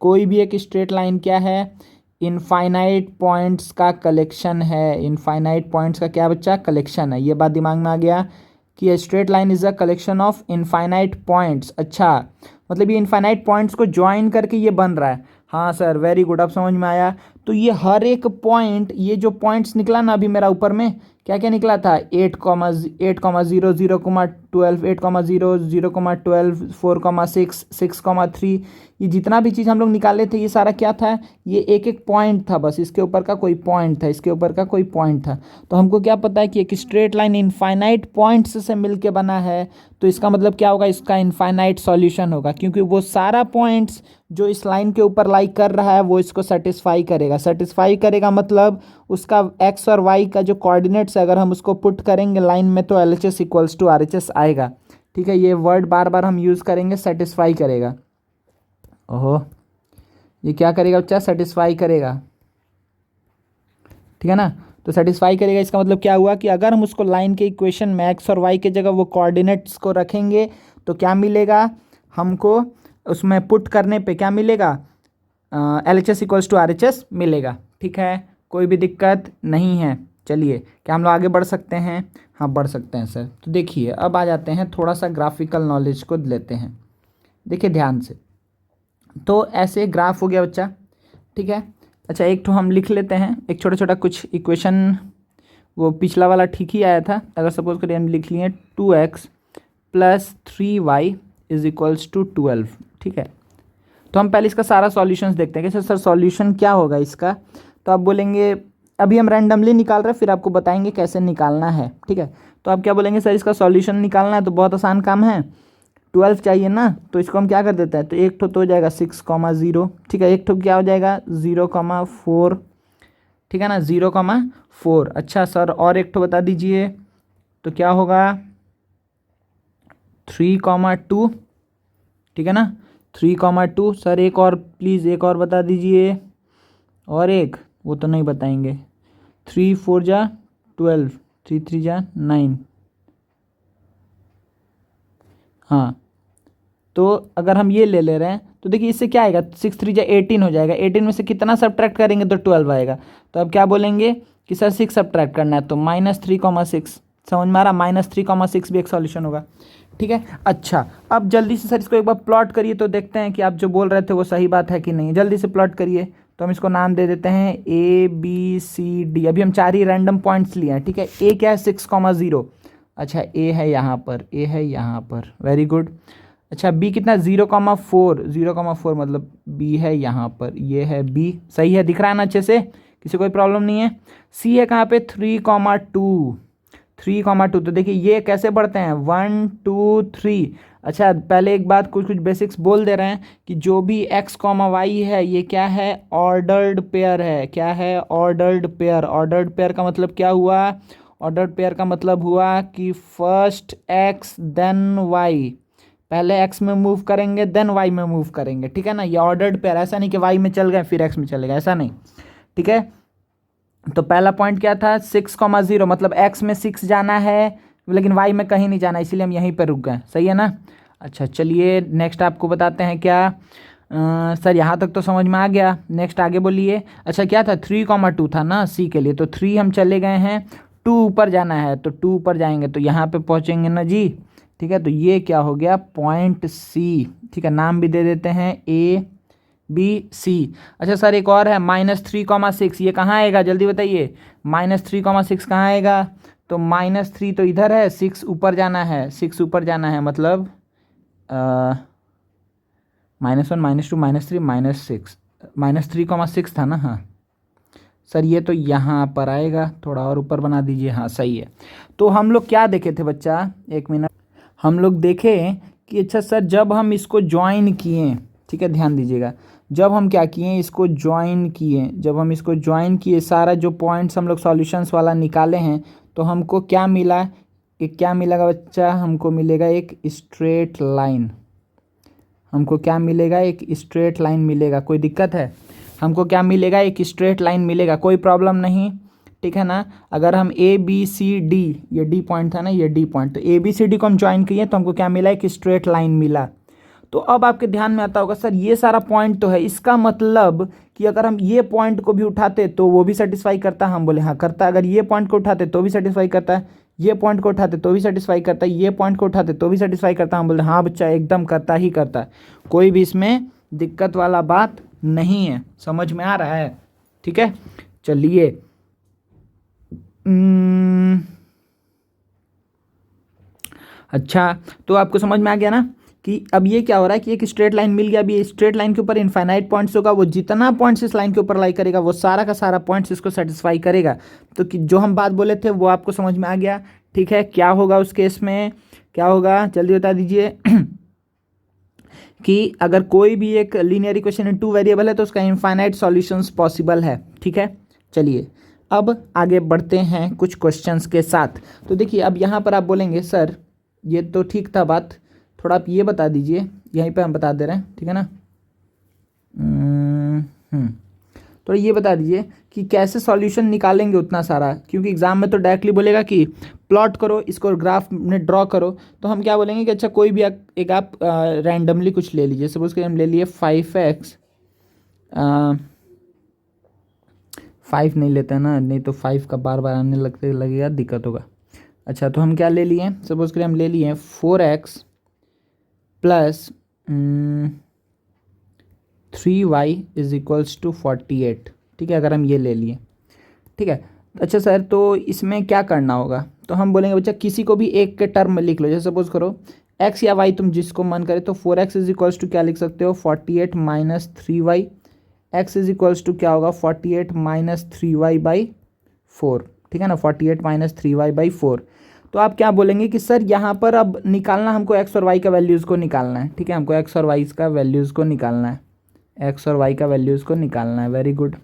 कोई भी एक स्ट्रेट लाइन क्या है, इनफाइनाइट पॉइंट्स का कलेक्शन है, इनफाइनाइट पॉइंट्स का क्या बच्चा, कलेक्शन है। ये बात दिमाग में आ गया कि straight line is a collection of infinite points. अच्छा मतलब ये इनफाइनाइट पॉइंट्स को ज्वाइन करके ये बन रहा है, हाँ सर वेरी गुड, अब समझ में आया। तो ये हर एक पॉइंट, ये जो पॉइंट्स निकला ना अभी मेरा ऊपर में, क्या क्या निकला था, 8,0, 0,12, 8,0, 0,12, 4,6, 6,3, ये जितना भी चीज़ हम लोग निकाले थे ये सारा क्या था, ये एक एक पॉइंट था, बस इसके ऊपर का कोई पॉइंट था, इसके ऊपर का कोई पॉइंट था। तो हमको क्या पता है कि एक स्ट्रेट लाइन इनफाइनाइट पॉइंट्स से मिलके बना है, तो इसका मतलब क्या होगा, इसका इनफाइनाइट सॉल्यूशन होगा, क्योंकि वो सारा पॉइंट्स जो इस लाइन के ऊपर लाई कर रहा है वो इसको सेटिस्फाई करेगा। सेटिस्फाई करेगा मतलब उसका एक्स और वाई का जो कोऑर्डिनेट्स है अगर हम उसको पुट करेंगे लाइन में तो LHS इक्वल्स टू RHS आएगा, ठीक है। ये वर्ड बार बार हम यूज़ करेंगे, सेटिस्फाई करेगा। ओहो ये क्या करेगा बच्चा, सेटिस्फाई करेगा, ठीक है ना। तो सेटिस्फाई करेगा इसका मतलब क्या हुआ कि अगर हम उसको लाइन के इक्वेशन में एक्स और वाई के जगह वो कोऑर्डिनेट्स को रखेंगे तो क्या मिलेगा हमको, उसमें पुट करने पे क्या मिलेगा, LHS इक्वल्स टू RHS मिलेगा, ठीक है, कोई भी दिक्कत नहीं है। चलिए क्या हम लोग आगे बढ़ सकते हैं, हाँ बढ़ सकते हैं सर। तो देखिए अब आ जाते हैं थोड़ा सा ग्राफिकल नॉलेज को लेते हैं, देखिए ध्यान से। तो ऐसे ग्राफ हो गया बच्चा, ठीक है। अच्छा एक तो हम लिख लेते हैं एक छोटा छोटा कुछ इक्वेशन, वो पिछला वाला ठीक ही आया था। अगर सपोज करिए हम लिख लिए 2x + 3y = 12, ठीक है। तो हम पहले इसका सारा सॉल्यूशंस देखते हैं कि सर सॉल्यूशन क्या होगा इसका। तो आप बोलेंगे, अभी हम रैंडमली निकाल रहे हैं फिर आपको बताएंगे कैसे निकालना है, ठीक है। तो आप क्या बोलेंगे, सर इसका सॉल्यूशन निकालना है तो बहुत आसान काम है, 12 चाहिए ना, तो इसको हम क्या कर देते हैं, तो एक ठो तो हो जाएगा 6,0, ठीक है, एक ठो क्या हो जाएगा 0,4, ठीक है ना, 0,4। अच्छा सर और एक ठो बता दीजिए, तो क्या होगा 3,2, ठीक है ना, 3,2। सर एक और प्लीज़, एक और बता दीजिए, और एक वो तो नहीं बताएंगे। 3 4 जा 12, 3 3 जा 9। हाँ, तो अगर हम ये ले रहे हैं तो देखिए इससे क्या आएगा, 6 3 जा 18 हो जाएगा। 18 में से कितना सब्ट्रैक्ट करेंगे तो 12 आएगा। तो अब क्या बोलेंगे कि सर 6 सब्ट्रैक्ट करना है, तो -3,6। समझ में आ रहा, -3,6 भी एक सॉल्यूशन होगा, ठीक है। अच्छा अब जल्दी से सर इसको एक बार प्लॉट करिए, तो देखते हैं कि आप जो बोल रहे थे वो सही बात है कि नहीं। जल्दी से प्लॉट करिए। तो हम इसको नाम दे देते हैं ABCD। अभी हम 4 ही रैंडम पॉइंट्स लिए हैं, ठीक है। ए क्या है 6,0। अच्छा ए है यहाँ पर, ए है यहाँ पर, वेरी गुड। अच्छा बी कितना 0,4, 0,4 मतलब बी है यहाँ पर, ये है बी, सही है, दिख रहा है ना अच्छे से, किसी कोई प्रॉब्लम नहीं है। सी है कहाँ पे 3,2, 3,2। तो देखिए ये कैसे बढ़ते हैं 1 2 3। अच्छा पहले एक बात कुछ कुछ बेसिक्स बोल दे रहे हैं कि जो भी x, y है ये क्या है, ऑर्डर्ड पेयर है। क्या है, ऑर्डर्ड पेयर। ऑर्डर्ड पेयर का मतलब क्या हुआ, ऑर्डर्ड पेयर का मतलब हुआ कि फर्स्ट x देन y, पहले x में मूव करेंगे देन y में मूव करेंगे, ठीक है ना। ये ऑर्डर्ड पेयर, ऐसा नहीं कि y में चल गए फिर x में चलेगा, ऐसा नहीं, ठीक है। तो पहला पॉइंट क्या था 6,0, मतलब x में 6 जाना है लेकिन y में कहीं नहीं जाना, इसीलिए हम यहीं पर रुक गए, सही है ना। अच्छा चलिए नेक्स्ट आपको बताते हैं क्या। सर यहाँ तक तो समझ में आ गया, नेक्स्ट आगे बोलिए। अच्छा क्या था 3,2 था ना सी के लिए, तो 3 हम चले गए हैं, 2 ऊपर जाना है, तो 2 ऊपर जाएंगे तो यहाँ पे पहुँचेंगे ना जी, ठीक है। तो ये क्या हो गया पॉइंट सी, ठीक है, नाम भी दे देते हैं ABC। अच्छा सर एक और है -3,6, ये कहाँ आएगा जल्दी बताइए, -3,6 कहाँ आएगा, तो -3 तो इधर है, 6 ऊपर जाना है, 6 ऊपर जाना है, मतलब -1 -2 -3 -6, -3,6 था ना। हाँ सर ये तो यहाँ पर आएगा, थोड़ा और ऊपर बना दीजिए, हाँ सही है। तो हम लोग क्या देखे थे बच्चा, एक मिनट, हम लोग देखे कि अच्छा सर जब हम इसको ज्वाइन किए, ठीक है ध्यान दीजिएगा, जब हम क्या किए इसको ज्वाइन किए, जब हम इसको ज्वाइन किए सारा जो पॉइंट्स हम लोग सॉल्यूशंस वाला निकाले हैं, तो हमको क्या मिला, एक क्या मिलेगा बच्चा, हमको मिलेगा एक स्ट्रेट लाइन। हमको क्या मिलेगा, एक स्ट्रेट लाइन मिलेगा। कोई दिक्कत है, हमको क्या मिलेगा, एक स्ट्रेट लाइन मिलेगा, कोई प्रॉब्लम नहीं, ठीक है ना। अगर हम ABCD, ये D पॉइंट था ना, ये D पॉइंट, तो ABCD को हम ज्वाइन किए तो हमको क्या मिला, एक स्ट्रेट लाइन मिला। तो अब आपके ध्यान में आता होगा सर ये सारा पॉइंट तो है, इसका मतलब कि अगर हम ये पॉइंट को भी उठाते तो वो भी सेटिस्फाई करता है, हम बोले हाँ करता है। अगर ये पॉइंट को उठाते तो भी सेटिस्फाई करता है, ये पॉइंट को उठाते तो भी सेटिस्फाई करता है, ये पॉइंट को उठाते तो भी सेटिस्फाई करता है, हम बोले हाँ बच्चा एकदम करता ही करता है, कोई भी इसमें दिक्कत वाला बात नहीं है। समझ में आ रहा है, ठीक है। चलिए अच्छा तो आपको समझ में आ गया ना कि अब ये क्या हो रहा है कि एक स्ट्रेट लाइन मिल गया। अभी ये स्ट्रेट लाइन के ऊपर इनफाइनाइट पॉइंट्स होगा, वो जितना पॉइंट्स इस लाइन के ऊपर लाई करेगा वो सारा का सारा पॉइंट्स इसको सेटिस्फाई करेगा। तो कि जो हम बात बोले थे वो आपको समझ में आ गया, ठीक है। क्या होगा उस केस में, क्या होगा जल्दी बता दीजिए कि अगर कोई भी एक लीनियर इक्वेशन इन 2 वेरिएबल है तो उसका इनफाइनाइट सॉल्यूशंस पॉसिबल है, ठीक है। चलिए अब आगे बढ़ते हैं कुछ क्वेश्चंस के साथ। तो देखिए अब यहाँ पर आप बोलेंगे सर ये तो ठीक था बात, थोड़ा आप ये बता दीजिए, यहीं पे हम बता दे रहे हैं, ठीक है ना। तो ये बता दीजिए कि कैसे सॉल्यूशन निकालेंगे उतना सारा, क्योंकि एग्जाम में तो डायरेक्टली बोलेगा कि प्लॉट करो इसको, ग्राफ में ड्रॉ करो। तो हम क्या बोलेंगे कि अच्छा कोई भी एक आप रैंडमली कुछ ले लीजिए। सपोज कि हम ले लिए 5x, 5 नहीं लेते हैं ना, नहीं तो 5 का बार बार आने लगेगा, दिक्कत होगा। अच्छा तो हम क्या ले लिए, सपोज करें हम ले लिए 4x plus 3y is equals to 48, ठीक है, अगर हम ये ले लिए, ठीक है। अच्छा सर तो इसमें क्या करना होगा, तो हम बोलेंगे बच्चा किसी को भी एक के टर्म में लिख लो। जैसे सपोज करो x या y तुम जिसको मन करे, तो 4x इज इक्वल्स टू क्या लिख सकते हो 48 minus 3y, x is equals to क्या होगा 48 माइनस 3y बाई 4, ठीक है ना, 48 माइनस 3y बाई 4। तो आप क्या बोलेंगे कि सर यहाँ पर अब निकालना हमको एक्स और वाई का वैल्यूज़ को निकालना है, ठीक है, हमको एक्स और वाई का वैल्यूज़ को निकालना है, एक्स और वाई का वैल्यूज़ को निकालना है। Very good.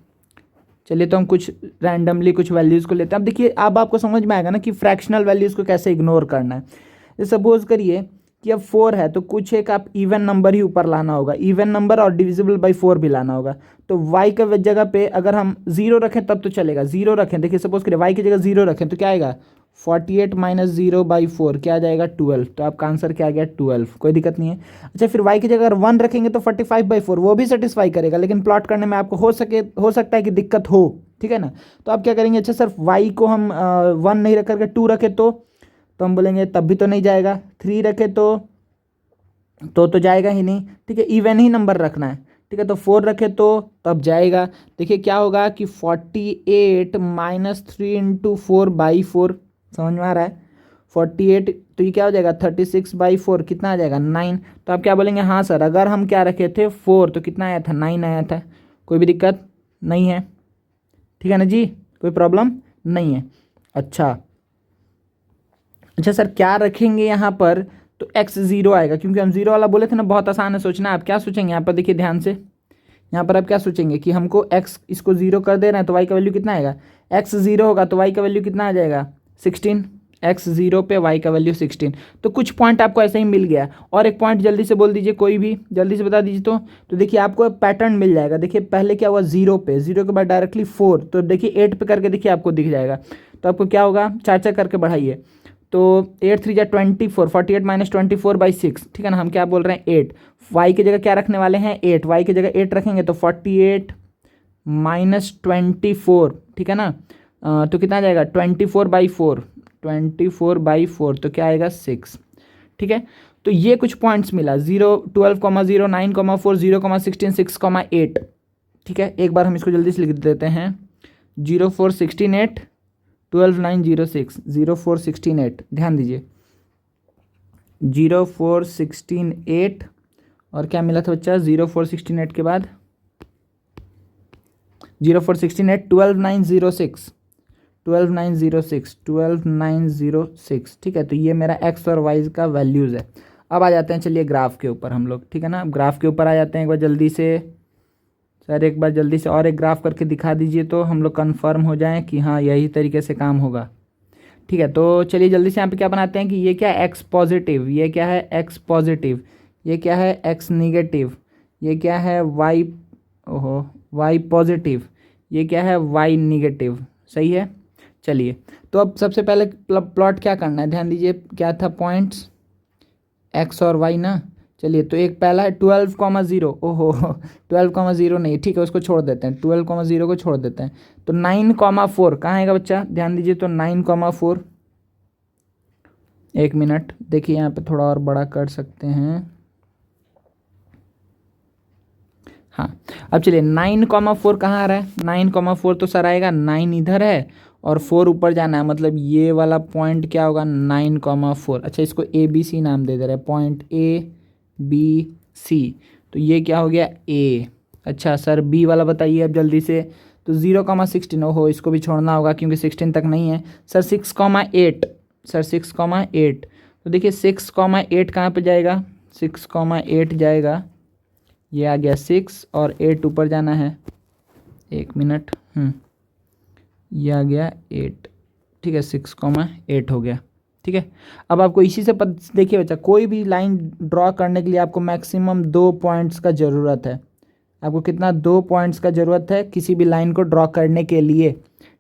चलिए तो हम कुछ रैंडमली कुछ वैल्यूज़ को लेते हैं। अब देखिए अब आपको समझ में आएगा ना कि फ्रैक्शनल वैल्यूज़ को कैसे इग्नोर करना है। जैसे सपोज करिए कि अब 4 है तो कुछ एक आप इवन नंबर ही ऊपर लाना होगा, इवन नंबर और डिविजिबल बाई 4 भी लाना होगा। तो y का जगह पे अगर हम 0 रखें तब तो चलेगा, 0 रखें, देखिए सपोज करिए y की जगह 0 रखें तो क्या आएगा 48 माइनस 0/4 क्या आ जाएगा 12। तो आपका आंसर क्या आ गया 12, कोई दिक्कत नहीं है। अच्छा फिर y की जगह अगर 1 रखेंगे तो 45/4 वो भी सेटिस्फाई करेगा, लेकिन प्लॉट करने में आपको हो सकता है कि दिक्कत हो, ठीक है ना। तो आप क्या करेंगे, अच्छा सर y को हम 1 नहीं रख करके 2 रखे तो हम बोलेंगे तब भी तो नहीं जाएगा, 3 रखे तो जाएगा ही नहीं, ठीक है, इवन ही नंबर रखना है, ठीक है। तो 4 रखे तो तब जाएगा। देखिए क्या होगा कि 48 माइनस 3 इंटू 4/4, समझ में आ रहा है 48, तो ये क्या हो जाएगा 36/4, कितना आ जाएगा 9। तो आप क्या बोलेंगे, हाँ सर अगर हम क्या रखे थे 4 तो कितना आया था 9 आया था, कोई भी दिक्कत नहीं है, ठीक है ना जी, कोई प्रॉब्लम नहीं है। अच्छा सर क्या रखेंगे यहाँ पर, तो x 0 आएगा, क्योंकि हम 0 वाला बोले थे ना, बहुत आसान है सोचना। आप क्या सोचेंगे यहाँ पर, देखिए ध्यान से, यहाँ पर आप क्या सोचेंगे कि हमको x इसको 0 कर दे रहे हैं तो y का वैल्यू कितना आएगा, x 0 होगा तो y का वैल्यू कितना आ जाएगा 16, x 0 पे y का वैल्यू 16। तो कुछ पॉइंट आपको ऐसे ही मिल गया। और एक पॉइंट जल्दी से बोल दीजिए, कोई भी जल्दी से बता दीजिए। तो देखिए आपको पैटर्न मिल जाएगा। देखिए पहले क्या हुआ 0 पे, 0 के बाद डायरेक्टली 4, तो देखिए 8 पे करके देखिए आपको दिख जाएगा। तो आपको क्या होगा, 4 करके बढ़ाइए, तो 8 3 जा 24, 48 माइनस 24/6, ठीक है ना। हम क्या बोल रहे हैं 8, y की जगह क्या रखने वाले हैं 8, y की जगह 8 रखेंगे तो 48 माइनस 24, ठीक है ना। तो कितना आ जाएगा 24/4, 24/4 तो क्या आएगा 6, ठीक है। तो ये कुछ पॉइंट्स मिला 0 12,0 9,4 0,16 6,8, ठीक है। एक बार हम इसको जल्दी से लिख देते हैं 0416 12906 0416 ध्यान दीजिए 0416 और क्या मिला था बच्चा 0416 के बाद 0416 12906 12906 ठीक है। तो ये मेरा एक्स और वाई का वैल्यूज़ है। अब आ जाते हैं चलिए ग्राफ के ऊपर हम लोग, ठीक है ना। अब ग्राफ के ऊपर आ जाते हैं एक बार जल्दी से। सर एक बार जल्दी से और एक ग्राफ करके दिखा दीजिए तो हम लोग कंफर्म हो जाएं कि हाँ यही तरीके से काम होगा, ठीक है। तो चलिए जल्दी से यहाँ पे क्या बनाते हैं कि ये क्या है एक्स पॉजिटिव, ये क्या है एक्स पॉजिटिव, ये क्या है एक्स निगेटिव, ये क्या है वाई वाई पॉजिटिव, ये क्या है वाई निगेटिव, सही है। चलिए तो अब सबसे पहले प्लॉट क्या करना है, ध्यान दीजिए क्या था पॉइंट्स एक्स और वाई ना। चलिए तो एक पहला है 12,0, ओहो 12,0 नहीं, ठीक है उसको छोड़ देते हैं, 12,0 को छोड़ देते हैं। तो 9,4 कहाँ आएगा बच्चा, ध्यान दीजिए तो 9,4, एक मिनट देखिए यहाँ पे थोड़ा और बड़ा कर सकते हैं, हाँ। अब चलिए 9,4 कहाँ आ रहा है, 9,4 तो सर आएगा 9 इधर है और 4 ऊपर जाना है, मतलब ये वाला पॉइंट क्या होगा 9,4। अच्छा इसको ए बी सी नाम दे दे रहे हैं, पॉइंट ए बी सी, तो ये क्या हो गया ए। अच्छा सर बी वाला बताइए अब जल्दी से। तो 0,16, ओहो इसको भी छोड़ना होगा क्योंकि 16 तक नहीं है। सर 6,8, सर 6,8, तो देखिए 6,8 कहाँ पे जाएगा, 6,8 जाएगा, ये आ गया 6 और 8 ऊपर जाना है, एक मिनट, ये आ गया 8, ठीक है 6,8 हो गया, ठीक है। अब आपको इसी से देखिए बच्चा कोई भी लाइन ड्रॉ करने के लिए आपको मैक्सिमम 2 पॉइंट्स का ज़रूरत है। आपको कितना 2 पॉइंट्स का ज़रूरत है किसी भी लाइन को ड्रॉ करने के लिए,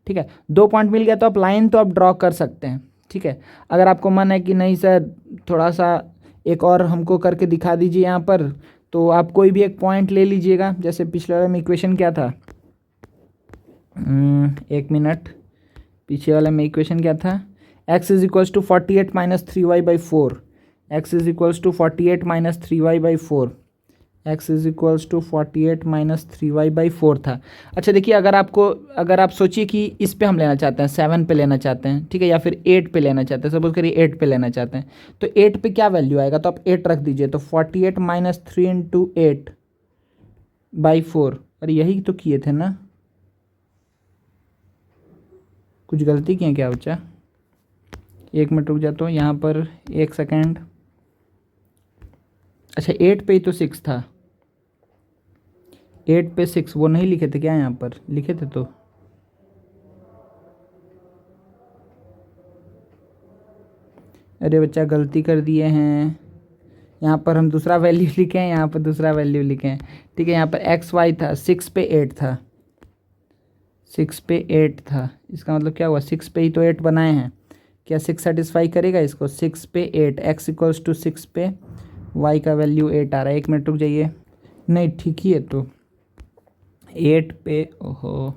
ठीक है। 2 पॉइंट मिल गया तो आप लाइन तो आप ड्रॉ कर सकते हैं, ठीक है। अगर आपको मन है कि नहीं सर थोड़ा सा एक और हमको करके दिखा दीजिए यहाँ पर, तो आप कोई भी एक पॉइंट ले लीजिएगा। जैसे पिछले वाले में इक्वेशन क्या था, एक मिनट, पीछे वाले में इक्वेशन क्या था, x is equals to 48 minus 3y/4, x is equals to 48 minus 3y/4, x is equals to 48 minus 3y/4 था। अच्छा देखिए अगर आप सोचिए कि इस पे हम लेना चाहते हैं 7 पे लेना चाहते हैं, ठीक है, या फिर 8 पे लेना चाहते हैं, सपोज करिए 8 पे लेना चाहते हैं, तो 8 पे क्या वैल्यू आएगा, तो आप 8 रख दीजिए, तो 48 माइनस 3 इंटू 8/4, अरे यही तो किए थे ना, कुछ गलती किए क्या बच्चा, 1 मिनट रुक जाता हूँ यहाँ पर, 1 सेकेंड। अच्छा 8 पे ही तो 6 था, 8 पे 6 वो नहीं लिखे थे क्या? यहाँ पर लिखे थे तो, अरे बच्चा गलती कर दिए हैं। यहाँ पर हम दूसरा वैल्यू लिखे हैं, यहाँ पर दूसरा वैल्यू लिखे हैं। ठीक है, यहाँ पर एक्स वाई था, 6 पे 8 था, 6 पे 8 था। इसका मतलब क्या हुआ, 6 पे ही तो 8 बनाए हैं। क्या 6 सेटिस्फाई करेगा इसको? 6 पे 8, एक्स इक्वल्स टू 6 पे वाई का वैल्यू 8 आ रहा है। 1 मिनट रुक जाइए, नहीं ठीक ही है तो 8 पे, ओहो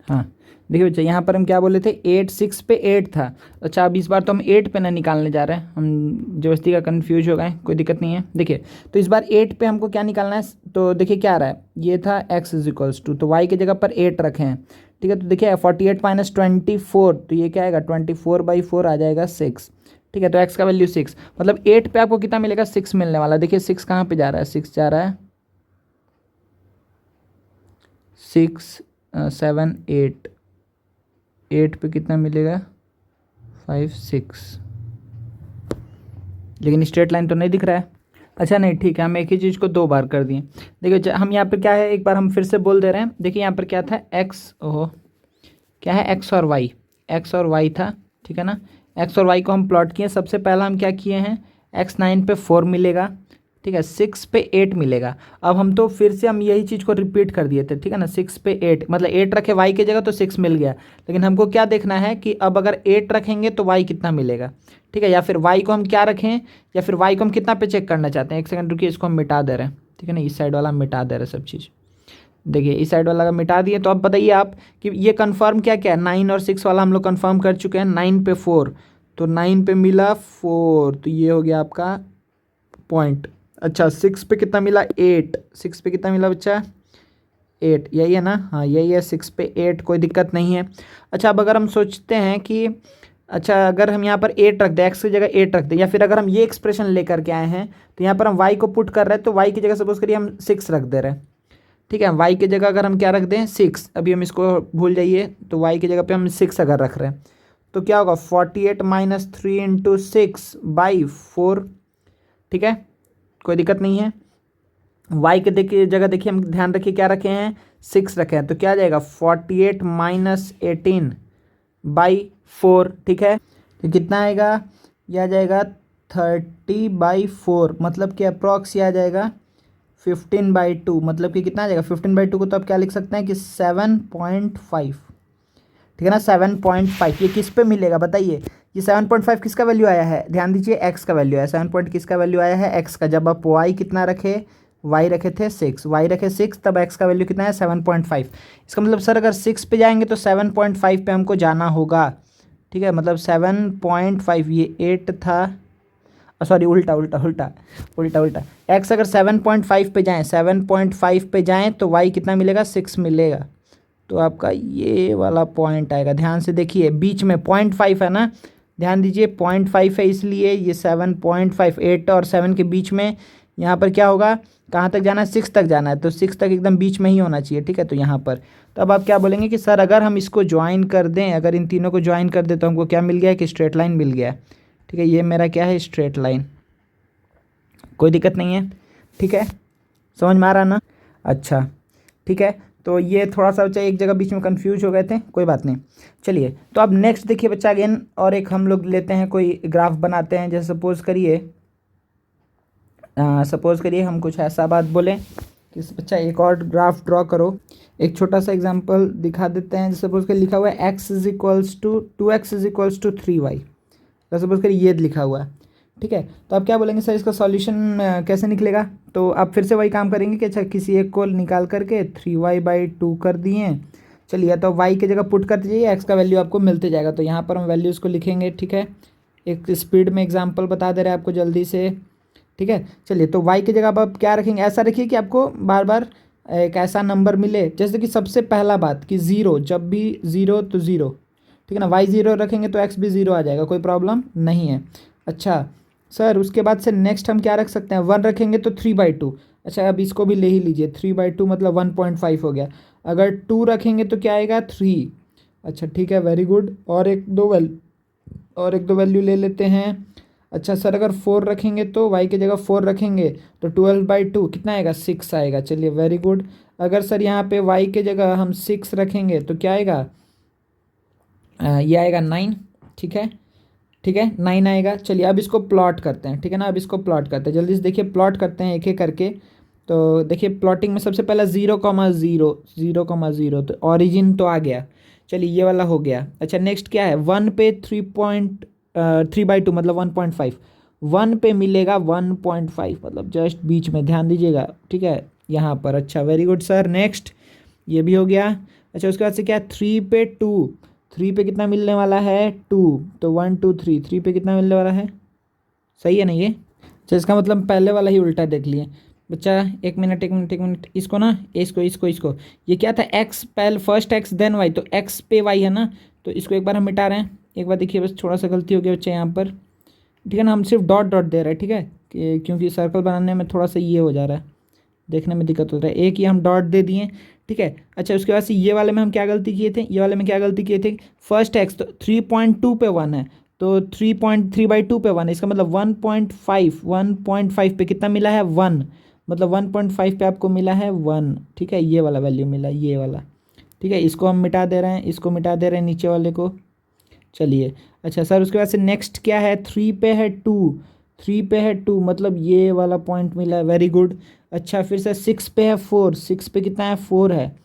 हाँ देखिए बच्चा, यहाँ पर हम क्या बोले थे, 8 6 पे 8 था। अच्छा अब इस बार तो हम 8 पे ना निकालने जा रहे हैं, हम जबरदस्ती का कन्फ्यूज हो गए, कोई दिक्कत नहीं है। देखिए तो इस बार 8 पे हमको क्या निकालना है, तो देखिए क्या आ रहा है, ये था x इज इक्वल्स टू, तो y की जगह पर 8 रखे हैं। ठीक है, तो देखिए 48 माइनस 24, तो ये क्या आएगा, 24/4 आ जाएगा 6। ठीक है, तो x का वैल्यू 6, मतलब 8 पे आपको कितना मिलेगा, 6 मिलने वाला। देखिए 6 कहाँ पे जा रहा है, 6 जा रहा है 6 7 8, 8 पे कितना मिलेगा, 5 6, लेकिन स्ट्रेट लाइन तो नहीं दिख रहा है। अच्छा नहीं ठीक है, हम एक ही चीज़ को 2 बार कर दिए। देखिए हम यहाँ पर क्या है, एक बार हम फिर से बोल दे रहे हैं। देखिए यहाँ पर क्या था, एक्स, ओहो क्या है, एक्स और वाई, एक्स और वाई था। ठीक है ना, एक्स और वाई को हम प्लॉट किए। सबसे पहला हम क्या किए हैं, एक्स 9 पे 4 मिलेगा, ठीक है, 6 पे 8 मिलेगा। अब हम तो फिर से हम यही चीज़ को रिपीट कर दिए थे। ठीक है ना, 6 पे 8 मतलब 8 रखे वाई की जगह तो 6 मिल गया, लेकिन हमको क्या देखना है कि अब अगर 8 रखेंगे तो वाई कितना मिलेगा। ठीक है, या फिर वाई को हम क्या रखें, या फिर वाई को हम कितना पे चेक करना चाहते हैं। 1 सेकंड रुकिए, इसको हम मिटा दे रहे हैं। ठीक है ना, इस साइड वाला मिटा दे रहे हैं सब चीज़। देखिए इस साइड वाला का मिटा दिए, तो अब बताइए आप कि ये कन्फर्म क्या क्या है, 9 और 6 वाला हम लोग कन्फर्म कर चुके हैं। 9 पे 4, तो 9 पे मिला 4, तो ये हो गया आपका पॉइंट। अच्छा 6 पे कितना मिला, 8, 6 पे कितना मिला बच्चा, 8, यही है ना, हाँ यही है, 6 पे 8, कोई दिक्कत नहीं है। अच्छा अब अगर हम सोचते हैं कि अच्छा अगर हम यहाँ पर 8 रख दें, एक्स की जगह 8 रख दें, या फिर अगर हम ये एक्सप्रेशन लेकर के आए हैं तो यहाँ पर हम वाई को पुट कर रहे हैं, तो वाई की जगह सपोज करिए हम 6 रख दे रहे हैं। ठीक है, वाई की जगह अगर हम क्या रख दें, 6, अभी हम इसको भूल जाइए, तो वाई की जगह पे हम 6 अगर रख रहे हैं तो क्या होगा, 48 माइनस 3 इंटू 6/4। ठीक है, कोई दिक्कत नहीं है। वाई के देखिए जगह देखिए, हम ध्यान रखिए क्या रखे हैं, 6 रखे हैं, तो क्या आ जाएगा 48 माइनस 18/4। ठीक है, तो कितना आएगा, यह आ जाएगा 30/4, मतलब कि अप्रॉक्स ये आ जाएगा 15/2, मतलब कि कितना आ जाएगा 15/2 को तो आप क्या लिख सकते हैं कि 7.5। ठीक है ना, 7.5 ये किस पे मिलेगा बताइए, ये 7.5 किसका वैल्यू आया है, ध्यान दीजिए एक्स का वैल्यू आया, 7 पॉइंट किसका वैल्यू आया है, एक्स का। जब आप वाई कितना रखे, वाई रखे थे 6, वाई रखे 6, तब एक्स का वैल्यू कितना है 7.5। इसका मतलब सर अगर 6 पे जाएंगे तो 7.5 पे हमको जाना होगा। ठीक है, मतलब 7.5, ये 8 था, सॉरी उल्टा उल्टा उल्टा उल्टा उल्टा, एक्स अगर 7.5 पे जाएँ, 7.5 पे जाएँ तो वाई कितना मिलेगा, 6 मिलेगा। तो आपका ये वाला पॉइंट आएगा, ध्यान से देखिए बीच में 0.5 है ना, ध्यान दीजिए 0.5 है, इसलिए ये 7.5, 8 और 7 के बीच में यहाँ पर क्या होगा, कहाँ तक जाना है, 6 तक जाना है, तो 6 तक एकदम बीच में ही होना चाहिए। ठीक है, तो यहाँ पर तो अब आप क्या बोलेंगे कि सर अगर हम इसको ज्वाइन कर दें, अगर इन तीनों को ज्वाइन कर दें तो हमको क्या मिल गया, कि स्ट्रेट लाइन मिल गया। ठीक है, ये मेरा क्या है, स्ट्रेट लाइन, कोई दिक्कत नहीं है। ठीक है, समझ में आ रहा ना? अच्छा ठीक है, तो ये थोड़ा सा बच्चा एक जगह बीच में कंफ्यूज हो गए थे, कोई बात नहीं। चलिए तो अब नेक्स्ट देखिए बच्चा, अगेन और एक हम लोग लेते हैं, कोई ग्राफ बनाते हैं। जैसे सपोज करिए हम कुछ ऐसा बात बोलें कि बच्चा एक और ग्राफ ड्रॉ करो। एक छोटा सा एग्जांपल दिखा देते हैं। जैसे सपोज करिए लिखा हुआ है x is equals to 2x is equals to 3y, तो सपोज करिए ये लिखा हुआ है। ठीक है, तो आप क्या बोलेंगे सर इसका सॉल्यूशन कैसे निकलेगा, तो आप फिर से वही काम करेंगे कि अच्छा किसी एक को निकाल करके 3y/2 कर दिए। चलिए तो y की जगह पुट कर दीजिए, x का वैल्यू आपको मिलते जाएगा। तो यहाँ पर हम वैल्यूज़ को लिखेंगे। ठीक है, एक स्पीड में एग्जांपल बता दे रहे हैं आपको जल्दी से। ठीक है, चलिए तो y की जगह आप क्या रखेंगे, ऐसा रखिए कि आपको बार बार एक ऐसा नंबर मिले, जैसे कि सबसे पहला बात कि 0, जब भी 0 तो 0। ठीक है ना, y 0 रखेंगे तो x भी 0 आ जाएगा, कोई प्रॉब्लम नहीं है। अच्छा सर उसके बाद से नेक्स्ट हम क्या रख सकते हैं, 1 रखेंगे तो 3/2। अच्छा अब इसको भी ले ही लीजिए, 3/2 मतलब 1.5 हो गया। अगर 2 रखेंगे तो क्या आएगा 3, अच्छा ठीक है, वेरी गुड। और एक दो वैल्यू ले लेते हैं। अच्छा सर, अगर 4 रखेंगे तो वाई की जगह 4 रखेंगे तो 12/2 कितना आएगा, 6 आएगा। चलिए वेरी गुड। अगर सर यहाँ पे वाई की जगह हम 6 रखेंगे तो क्या आएगा, ये आएगा 9। ठीक है, ठीक है, 9 आएगा। चलिए अब इसको प्लॉट करते हैं, ठीक है ना। अब इसको प्लॉट करते हैं, जल्दी से देखिए प्लॉट करते हैं एक एक करके। तो देखिए प्लॉटिंग में सबसे पहला 0,0, 0,0 तो ऑरिजिन तो आ गया। चलिए ये वाला हो गया। अच्छा नेक्स्ट क्या है, 1 पे 3.3/2 मतलब 1.5। 1 पे मिलेगा 1.5 मतलब जस्ट बीच में, ध्यान दीजिएगा, ठीक है यहाँ पर। अच्छा वेरी गुड सर। नेक्स्ट ये भी हो गया। अच्छा उसके बाद से क्या, 3 पे 2, 3 पे कितना मिलने वाला है, 2, तो 1 2 3, 3 पे कितना मिलने वाला है, सही है ना ये। अच्छा इसका मतलब पहले वाला ही उल्टा देख लिए बच्चा। एक मिनट एक मिनट एक मिनट, इसको ना, इसको ये क्या था, एक्स पहले फर्स्ट एक्स देन वाई, तो एक्स पे वाई है ना, तो इसको एक बार हम मिटा रहे हैं। एक बार देखिए, बस थोड़ा सा गलती हो गया बच्चा यहाँ पर, ठीक है ना। हम सिर्फ डॉट डॉट दे रहे हैं, ठीक है, क्योंकि सर्कल बनाने में थोड़ा सा ये हो जा रहा है, देखने में दिक्कत हो रहा है। एक ही हम डॉट दे दिए, ठीक है। अच्छा उसके बाद से ये वाले में हम क्या गलती किए थे, ये वाले में क्या गलती किए थे, फर्स्ट एक्स तो 3.2 पे 1 है, तो 3.3/2 पे 1 है, इसका मतलब 1.5 पे कितना मिला है, 1, मतलब 1.5 पे आपको मिला है 1, ठीक है। ये वाला वैल्यू मिला, ये वाला, ठीक है। इसको हम मिटा दे रहे हैं, इसको मिटा दे रहे हैं, नीचे वाले को। चलिए अच्छा सर, उसके बाद से नेक्स्ट क्या है, 3 पे है 2, 3 पे है 2 मतलब ये वाला पॉइंट मिला है, वेरी गुड। अच्छा फिर से 6 पे है 4, 6 पे कितना है, 4 है,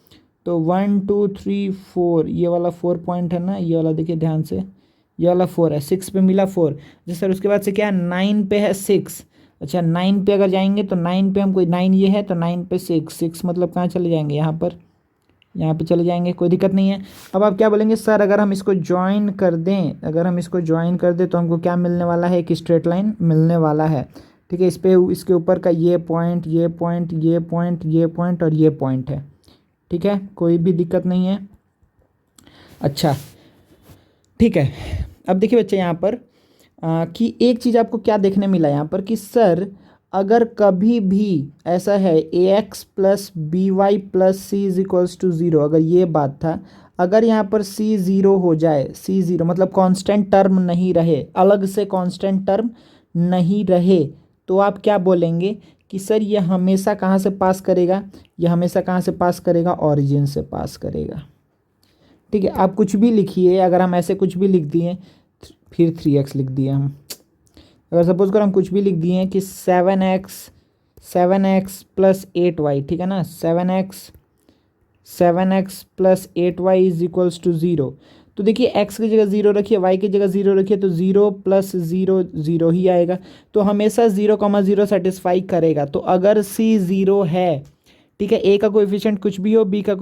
तो 1 2 3 4, ये वाला 4 पॉइंट है ना, ये वाला देखिए ध्यान से, ये वाला 4 है, 6 पे मिला 4। अच्छा सर उसके बाद से क्या है, 9 पे है 6। अच्छा 9 पे अगर जाएंगे तो 9 पे हम कोई 9 ये है, तो 9 पे 6, 6 मतलब कहाँ चले जाएंगे, यहाँ पर, यहाँ पे चले जाएंगे, कोई दिक्कत नहीं है। अब आप क्या बोलेंगे, सर अगर हम इसको ज्वाइन कर दें, अगर हम इसको ज्वाइन कर दें तो हमको क्या मिलने वाला है, एक स्ट्रेट लाइन मिलने वाला है, ठीक है। इस पे इसके ऊपर का ये पॉइंट, ये पॉइंट, ये पॉइंट, ये पॉइंट और ये पॉइंट है, ठीक है, कोई भी दिक्कत नहीं है। अच्छा ठीक है। अब देखिए बच्चे यहाँ पर कि एक चीज़ आपको क्या देखने मिला यहाँ पर, कि सर अगर कभी भी ऐसा है ax+by+c=0, अगर ये बात था, अगर यहाँ पर c 0 हो जाए, c 0 मतलब कांस्टेंट टर्म नहीं रहे, अलग से कांस्टेंट टर्म नहीं रहे, तो आप क्या बोलेंगे कि सर ये हमेशा कहाँ से पास करेगा, ये हमेशा कहाँ से पास करेगा, ऑरिजिन से पास करेगा, ठीक है। आप कुछ भी लिखिए, अगर हम ऐसे कुछ भी लिख दिए, फिर 3x लिख दिए हम, अगर सपोज कर हम कुछ भी लिख दिए कि 7x+8y, ठीक है ना, 7x+8y=0, तो देखिए x की जगह 0 रखिए, y की जगह 0 रखिए, तो 0 + 0 0 ही आएगा, तो हमेशा 0,0 सेटिस्फाई करेगा। तो अगर c 0 है, ठीक है, a का कोएफिशिएंट कुछ भी हो, b का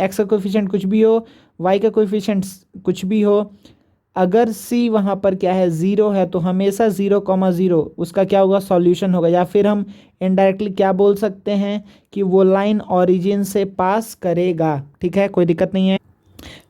x का कोएफिशिएंट कुछ भी हो, y का कोएफिशिएंट कुछ भी हो, अगर c वहाँ पर क्या है, 0 है, तो हमेशा 0,0 उसका क्या होगा, सॉल्यूशन होगा। या फिर हम इनडायरेक्टली क्या बोल सकते हैं कि वो लाइन ऑरिजिन से पास करेगा, ठीक है, कोई दिक्कत नहीं है,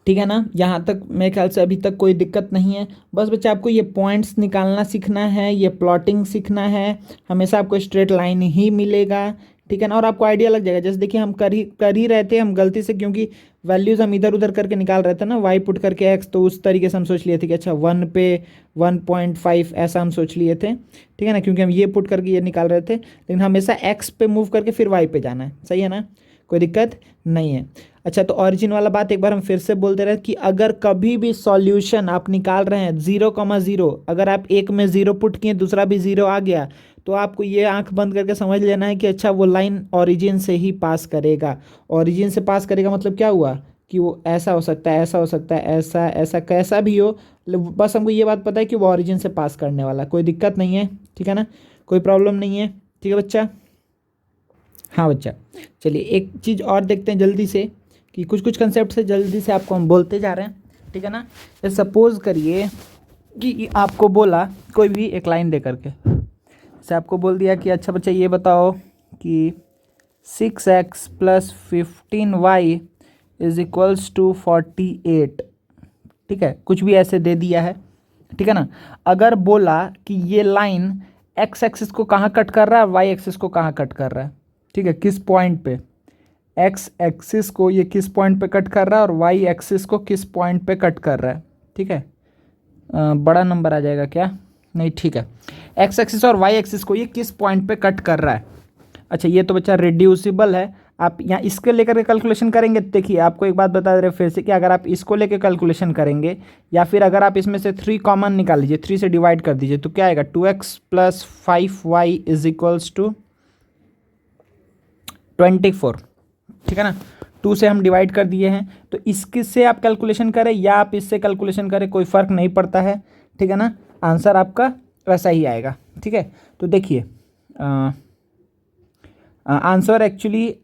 ठीक है ना। यहाँ तक मेरे ख्याल से अभी तक कोई दिक्कत नहीं है। बस बच्चा आपको ये पॉइंट्स निकालना सीखना है, ये प्लॉटिंग सीखना है, हमेशा आपको स्ट्रेट लाइन ही मिलेगा, ठीक है ना। और आपको आइडिया लग जाएगा, जैसे देखिए हम कर ही रहे थे, हम गलती से, क्योंकि वैल्यूज़ हम इधर उधर करके निकाल रहे थे ना, वाई पुट करके एक्स, तो उस तरीके से हम सोच लिए थे कि अच्छा 1 पे 1.5 ऐसा हम सोच लिए थे, ठीक है ना, क्योंकि हम ये पुट करके ये निकाल रहे थे, लेकिन हमेशा एक्स पे मूव करके फिर वाई पे जाना है, सही है ना, कोई दिक्कत नहीं है। अच्छा तो ऑरिजिन वाला बात एक बार हम फिर से बोलते रहे कि अगर कभी भी सॉल्यूशन आप निकाल रहे हैं 0,0, अगर आप एक में 0 पुट किए, दूसरा भी 0 आ गया, तो आपको ये आंख बंद करके समझ लेना है कि अच्छा वो लाइन ऑरिजिन से ही पास करेगा। ऑरिजिन से पास करेगा मतलब क्या हुआ, कि वो ऐसा हो सकता है, ऐसा हो सकता है, ऐसा ऐसा कैसा भी हो, बस हमको ये बात पता है कि वो ऑरिजिन से पास करने वाला, कोई दिक्कत नहीं है, ठीक है ना, कोई प्रॉब्लम नहीं है, ठीक है बच्चा। हाँ बच्चा, चलिए एक चीज़ और देखते हैं जल्दी से, कि कुछ कुछ कंसेप्ट से जल्दी से आपको हम बोलते जा रहे हैं, ठीक है ना। सपोज करिए कि आपको बोला कोई भी एक लाइन दे करके, से आपको बोल दिया कि अच्छा बच्चा ये बताओ कि 6x+15y=48, ठीक है, कुछ भी ऐसे दे दिया है, ठीक है ना। अगर बोला कि ये लाइन एक्स एक्सिस को कहाँ कट कर रहा है, वाई एक्सिस को कहाँ कट कर रहा है, ठीक है, किस पॉइंट पे, एक्स एक्सिस को ये किस पॉइंट पे कट कर रहा है और वाई एक्सिस को किस पॉइंट पे कट कर रहा है, ठीक है। बड़ा नंबर आ जाएगा क्या, नहीं ठीक है, एक्स एक्सिस और वाई एक्सिस को ये किस पॉइंट पे कट कर रहा है। अच्छा ये तो बच्चा रिड्यूसिबल है, आप यहाँ इसके लेकर के कैलकुलेशन करेंगे। देखिए आपको एक बात बता दे रहे फिर से कि अगर आप इसको लेकर कैलकुलेशन करेंगे या फिर अगर आप इसमें से 3 कॉमन निकाल लीजिए, 3 से डिवाइड कर दीजिए तो क्या आएगा, 2x + 5y is equals to 24, ठीक है ना। 2 से हम डिवाइड कर दिए हैं, तो इसके से आप कैलकुलेशन करें या आप इससे कैलकुलेशन करें कोई फ़र्क नहीं पड़ता है, ठीक है ना, आंसर आपका वैसा ही आएगा, ठीक है। तो देखिए आंसर एक्चुअली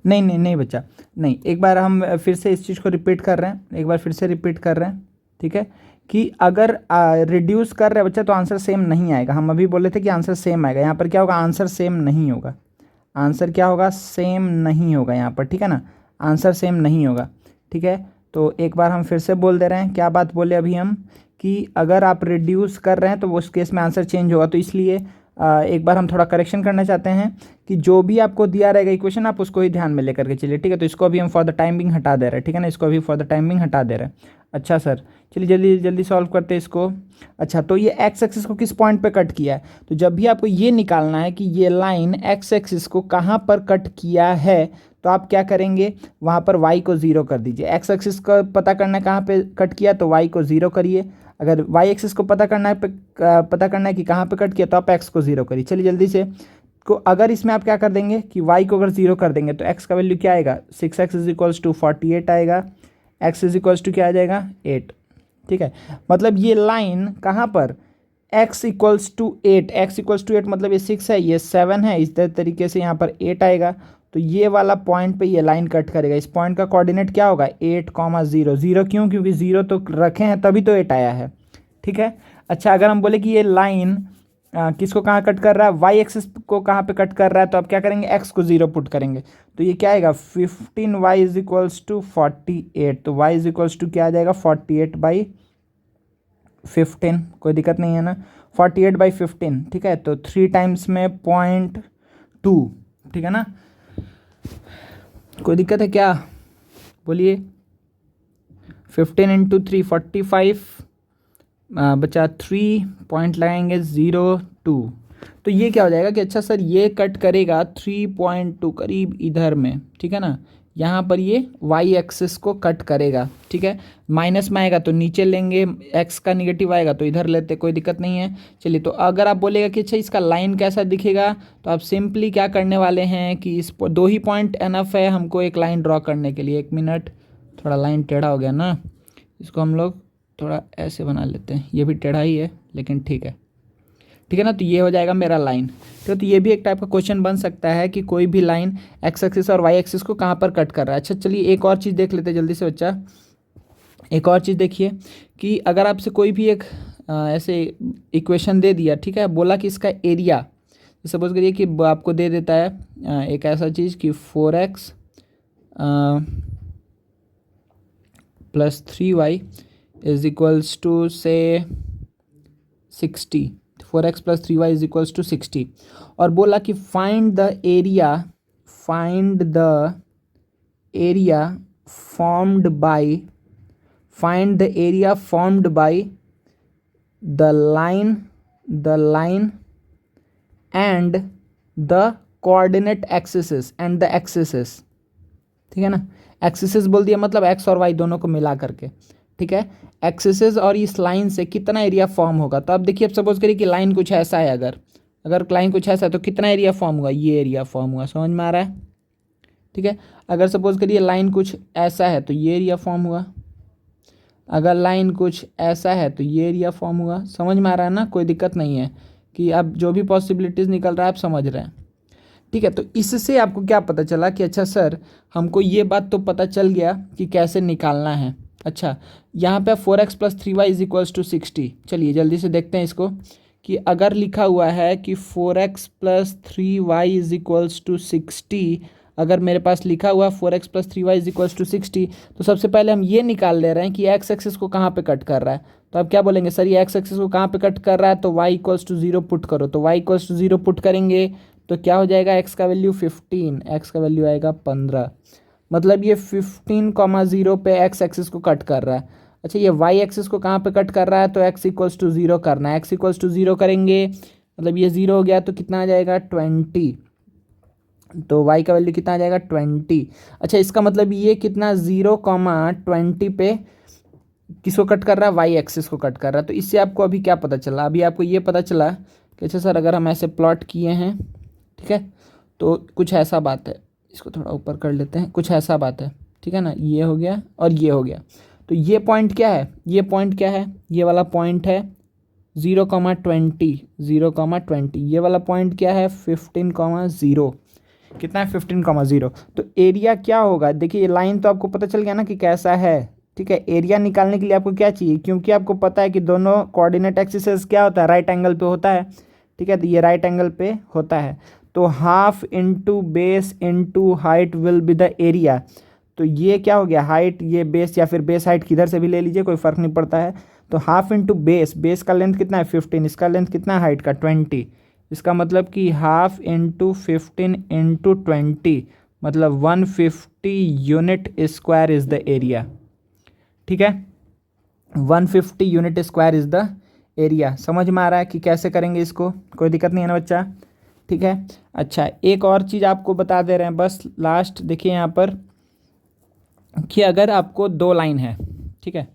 नहीं बच्चा, नहीं, एक बार हम फिर से इस चीज़ को रिपीट कर रहे हैं, एक बार फिर से रिपीट कर रहे हैं, ठीक है, कि अगर रिड्यूस कर रहे हैं बच्चा तो आंसर सेम नहीं आएगा। हम अभी बोले थे कि आंसर सेम आएगा, यहाँ पर क्या होगा, आंसर सेम नहीं होगा, आंसर क्या होगा, सेम नहीं होगा यहाँ पर, ठीक है ना, आंसर सेम नहीं होगा, ठीक है। तो एक बार हम फिर से बोल दे रहे हैं, क्या बात बोले अभी हम, कि अगर आप रिड्यूस कर रहे हैं तो उस केस में आंसर चेंज होगा। तो इसलिए एक बार हम थोड़ा करेक्शन करना चाहते हैं कि जो भी आपको दिया रहेगा इक्वेशन आप उसको ही ध्यान में लेकर के चलिए, ठीक है। तो इसको अभी हम फॉर द टाइमिंग हटा दे रहे हैं, ठीक है ना, इसको अभी फॉर द टाइमिंग हटा दे रहे हैं। अच्छा सर चलिए जल्दी जल्दी सॉल्व करते हैं इसको। अच्छा तो ये एक्स एक्सिस को किस पॉइंट पे कट किया है, तो जब भी आपको ये निकालना है कि ये लाइन एक्स एक्सिस को कहाँ पर कट किया है तो आप क्या करेंगे, वहाँ पर y को 0 कर दीजिए। एक्स एक्सिस का पता करना है कहाँ पे कट किया तो y को 0 करिए, अगर y एक्सिस को पता करना है कि कहाँ पे कट किया तो आप x को 0 करिए। चलिए जल्दी से को अगर इसमें आप क्या कर देंगे कि y को अगर 0 कर देंगे तो x का वैल्यू क्या आएगा, 6x इज इक्वल्स टू 48 आएगा, x इज इक्वल्स टू क्या आ जाएगा 8, ठीक है। मतलब ये लाइन कहाँ पर, x equals to 8, x equals to 8 मतलब ये 6 है, ये 7 है, इस तरीके से यहाँ पर 8 आएगा। तो ये वाला पॉइंट पे ये लाइन कट करेगा। इस पॉइंट का कोऑर्डिनेट क्या होगा 8,0, 0 क्यों, क्योंकि 0 तो रखे हैं तभी तो 8 आया है, ठीक है। अच्छा अगर हम बोले कि ये लाइन किसको कहाँ कट कर रहा है, वाई एक्सिस को कहाँ पे कट कर रहा है, तो आप क्या करेंगे, एक्स को 0 पुट करेंगे तो ये क्या आएगा 15y इज इक्वल्स टू 48। तो y इज इक्वल्स टू क्या आ जाएगा 48/15, कोई दिक्कत नहीं है ना, 48/15, ठीक है। तो 3 टाइम्स में 0.2, ठीक है ना, कोई दिक्कत है क्या, बोलिए। 15 × 3 45, बचा 3 पॉइंट लगाएंगे 0.2, तो ये क्या हो जाएगा कि अच्छा सर ये कट करेगा 3.2 करीब इधर में, ठीक है ना, यहाँ पर ये y एक्सिस को कट करेगा, ठीक है। माइनस में आएगा तो नीचे लेंगे, x का निगेटिव आएगा तो इधर लेते, कोई दिक्कत नहीं है। चलिए तो अगर आप बोलेगा कि अच्छा इसका लाइन कैसा दिखेगा तो आप सिंपली क्या करने वाले हैं कि इस 2 ही पॉइंट एनफ है हमको एक लाइन ड्रॉ करने के लिए। 1 मिनट, थोड़ा लाइन टेढ़ा हो गया ना, इसको हम लोग थोड़ा ऐसे बना लेते हैं, ये भी टेढ़ा ही है लेकिन ठीक है, ठीक है ना। तो ये हो जाएगा मेरा लाइन, ठीक है। तो ये भी एक टाइप का क्वेश्चन बन सकता है कि कोई भी लाइन एक्स एक्सिस और वाई एक्सिस को कहाँ पर कट कर रहा है। अच्छा चलिए एक और चीज़ देख लेते हैं जल्दी से बच्चा, एक और चीज़ देखिए कि अगर आपसे कोई भी एक ऐसे इक्वेशन दे दिया, ठीक है, बोला कि इसका एरिया, सपोज करिए कि आपको दे देता है एक ऐसा चीज़ कि 4x + 3y is equals to से 60, 4x + 3y is equals to 60, और बोला कि find the area formed by the line and the coordinate axis and the axis, ठीक है ना। एक्सिस बोल दिया मतलब एक्स और वाई दोनों को मिला करके, ठीक है। एक्सिस और इस लाइन से कितना एरिया फॉर्म होगा, तो अब देखिए, अब सपोज करिए कि लाइन कुछ ऐसा है, अगर लाइन कुछ ऐसा है तो कितना एरिया फॉर्म हुआ, ये एरिया फॉर्म हुआ, समझ में आ रहा है, ठीक है। अगर सपोज करिए लाइन कुछ ऐसा है तो ये एरिया फॉर्म हुआ, अगर लाइन कुछ ऐसा है तो ये एरिया फॉर्म हुआ, समझ में आ रहा है ना, कोई दिक्कत नहीं है कि अब जो भी पॉसिबिलिटीज़ निकल रहा है आप समझ रहे हैं, ठीक है। तो इससे आपको क्या पता चला कि अच्छा सर हमको ये बात तो पता चल गया कि कैसे निकालना है। अच्छा यहाँ पे 4x + 3y is equals to 60, चलिए जल्दी से देखते हैं इसको कि अगर लिखा हुआ है कि 4x + 3y is equals to 60, अगर मेरे पास लिखा हुआ 4x + 3y is equals to 60, तो सबसे पहले हम ये निकाल ले रहे हैं कि एक्स एक्सिस को कहाँ पे कट कर रहा है। तो आप क्या बोलेंगे, सर ये एक्स एक्सिस को कहाँ पे कट कर रहा है, तो y = 0 पुट करो, तो y = 0 पुट करेंगे तो क्या हो जाएगा, एक्स का वैल्यू 15, एक्स का वैल्यू आएगा 15। मतलब ये 15,0 पे एक्स एक्सिस को कट कर रहा है। अच्छा, ये वाई एक्सिस को कहाँ पे कट कर रहा है, तो एक्स इक्वल्स टू 0 करना है। एक्स इक्वल्स टू 0 करेंगे मतलब ये 0 हो गया, तो कितना आ जाएगा 20। तो y का वैल्यू कितना आ जाएगा 20। अच्छा, इसका मतलब ये कितना 0,20 पे किसको कट कर रहा है, वाई एक्सिस को कट कर रहा है। तो इससे आपको अभी क्या पता चला, अभी आपको ये पता चला कि अच्छा सर, अगर हम ऐसे प्लॉट किए हैं, ठीक है, तो कुछ ऐसा बात है। इसको थोड़ा ऊपर कर लेते हैं, कुछ ऐसा बात है, ठीक है ना। ये हो गया और ये हो गया। तो ये पॉइंट क्या है, ये पॉइंट क्या है, ये वाला पॉइंट है 0,20, 0,20। ये वाला पॉइंट क्या है 15,0, कितना है 15,0। तो एरिया क्या होगा, देखिए ये लाइन तो आपको पता चल गया ना कि कैसा है, ठीक है। एरिया निकालने के लिए आपको क्या चाहिए, क्योंकि आपको पता है कि दोनों कोऑर्डिनेट एक्सिस क्या होता है, राइट एंगल पे होता है, ठीक है। तो ये राइट एंगल पे होता है, तो half into base into height will be the area. तो ये क्या हो गया, हाइट, ये बेस, या फिर बेस हाइट किधर से भी ले लीजिए, कोई फ़र्क नहीं पड़ता है। तो हाफ इंटू बेस, बेस का लेंथ कितना है 15, इसका लेंथ कितना है हाइट का 20। इसका मतलब कि हाफ इंटू 15 इंटू 20 मतलब 150 unit square is the area, ठीक है। 150 unit square is the area. समझ में आ रहा है कि कैसे करेंगे इसको, कोई दिक्कत नहीं है ना बच्चा, ठीक है। अच्छा, एक और चीज़ आपको बता दे रहे हैं बस लास्ट, देखिए यहाँ पर कि अगर आपको दो लाइन है, ठीक है,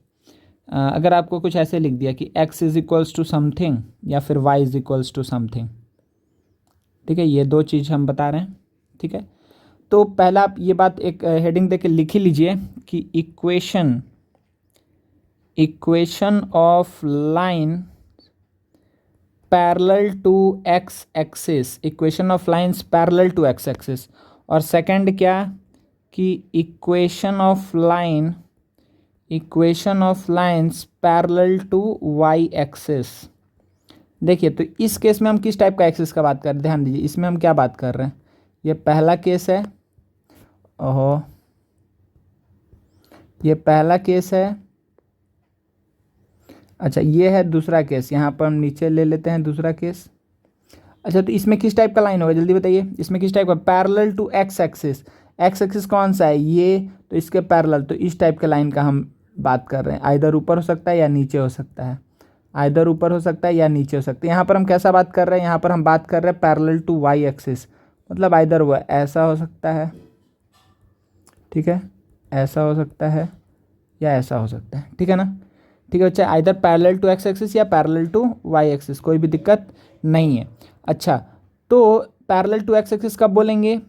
अगर आपको कुछ ऐसे लिख दिया कि x is equals to something या फिर y is equals to something, ठीक है, ये दो चीज़ हम बता रहे हैं, ठीक है। तो पहला आप ये बात एक हेडिंग देके लिख ही लीजिए कि equation of line parallel to X axis, equation of lines parallel to X axis. और सेकंड क्या कि equation of lines parallel to Y axis. देखिए, तो इस केस में हम किस टाइप का एक्सिस का बात कर रहे हैं, ध्यान दीजिए, इसमें हम क्या बात कर रहे हैं, ये पहला केस है, ओहो, ये पहला केस है। अच्छा, ये है दूसरा केस, यहाँ पर हम नीचे ले लेते हैं दूसरा केस। अच्छा, तो इसमें किस टाइप का लाइन होगा, जल्दी बताइए, इसमें किस टाइप का, parallel to X axis. X axis कौन सा है, ये, तो इसके पैरेलल, तो इस टाइप के लाइन का हम बात कर रहे हैं। आइदर ऊपर हो सकता है या नीचे हो सकता है, आइदर ऊपर हो सकता है या नीचे हो सकता है। यहाँ पर हम कैसा बात कर रहे हैं, यहाँ पर हम बात कर रहे हैं पैरेलल टू वाई एक्सिस, मतलब आइदर वो ऐसा हो सकता है, ठीक है, ऐसा हो सकता है या ऐसा हो सकता है, ठीक है ना, ठीक है बच्चा। Either parallel to X axis या पैरेलल टू वाई एक्सिस, कोई भी दिक्कत नहीं है। अच्छा, तो पैरेलल टू एक्स एक्सिस कब बोलेंगे,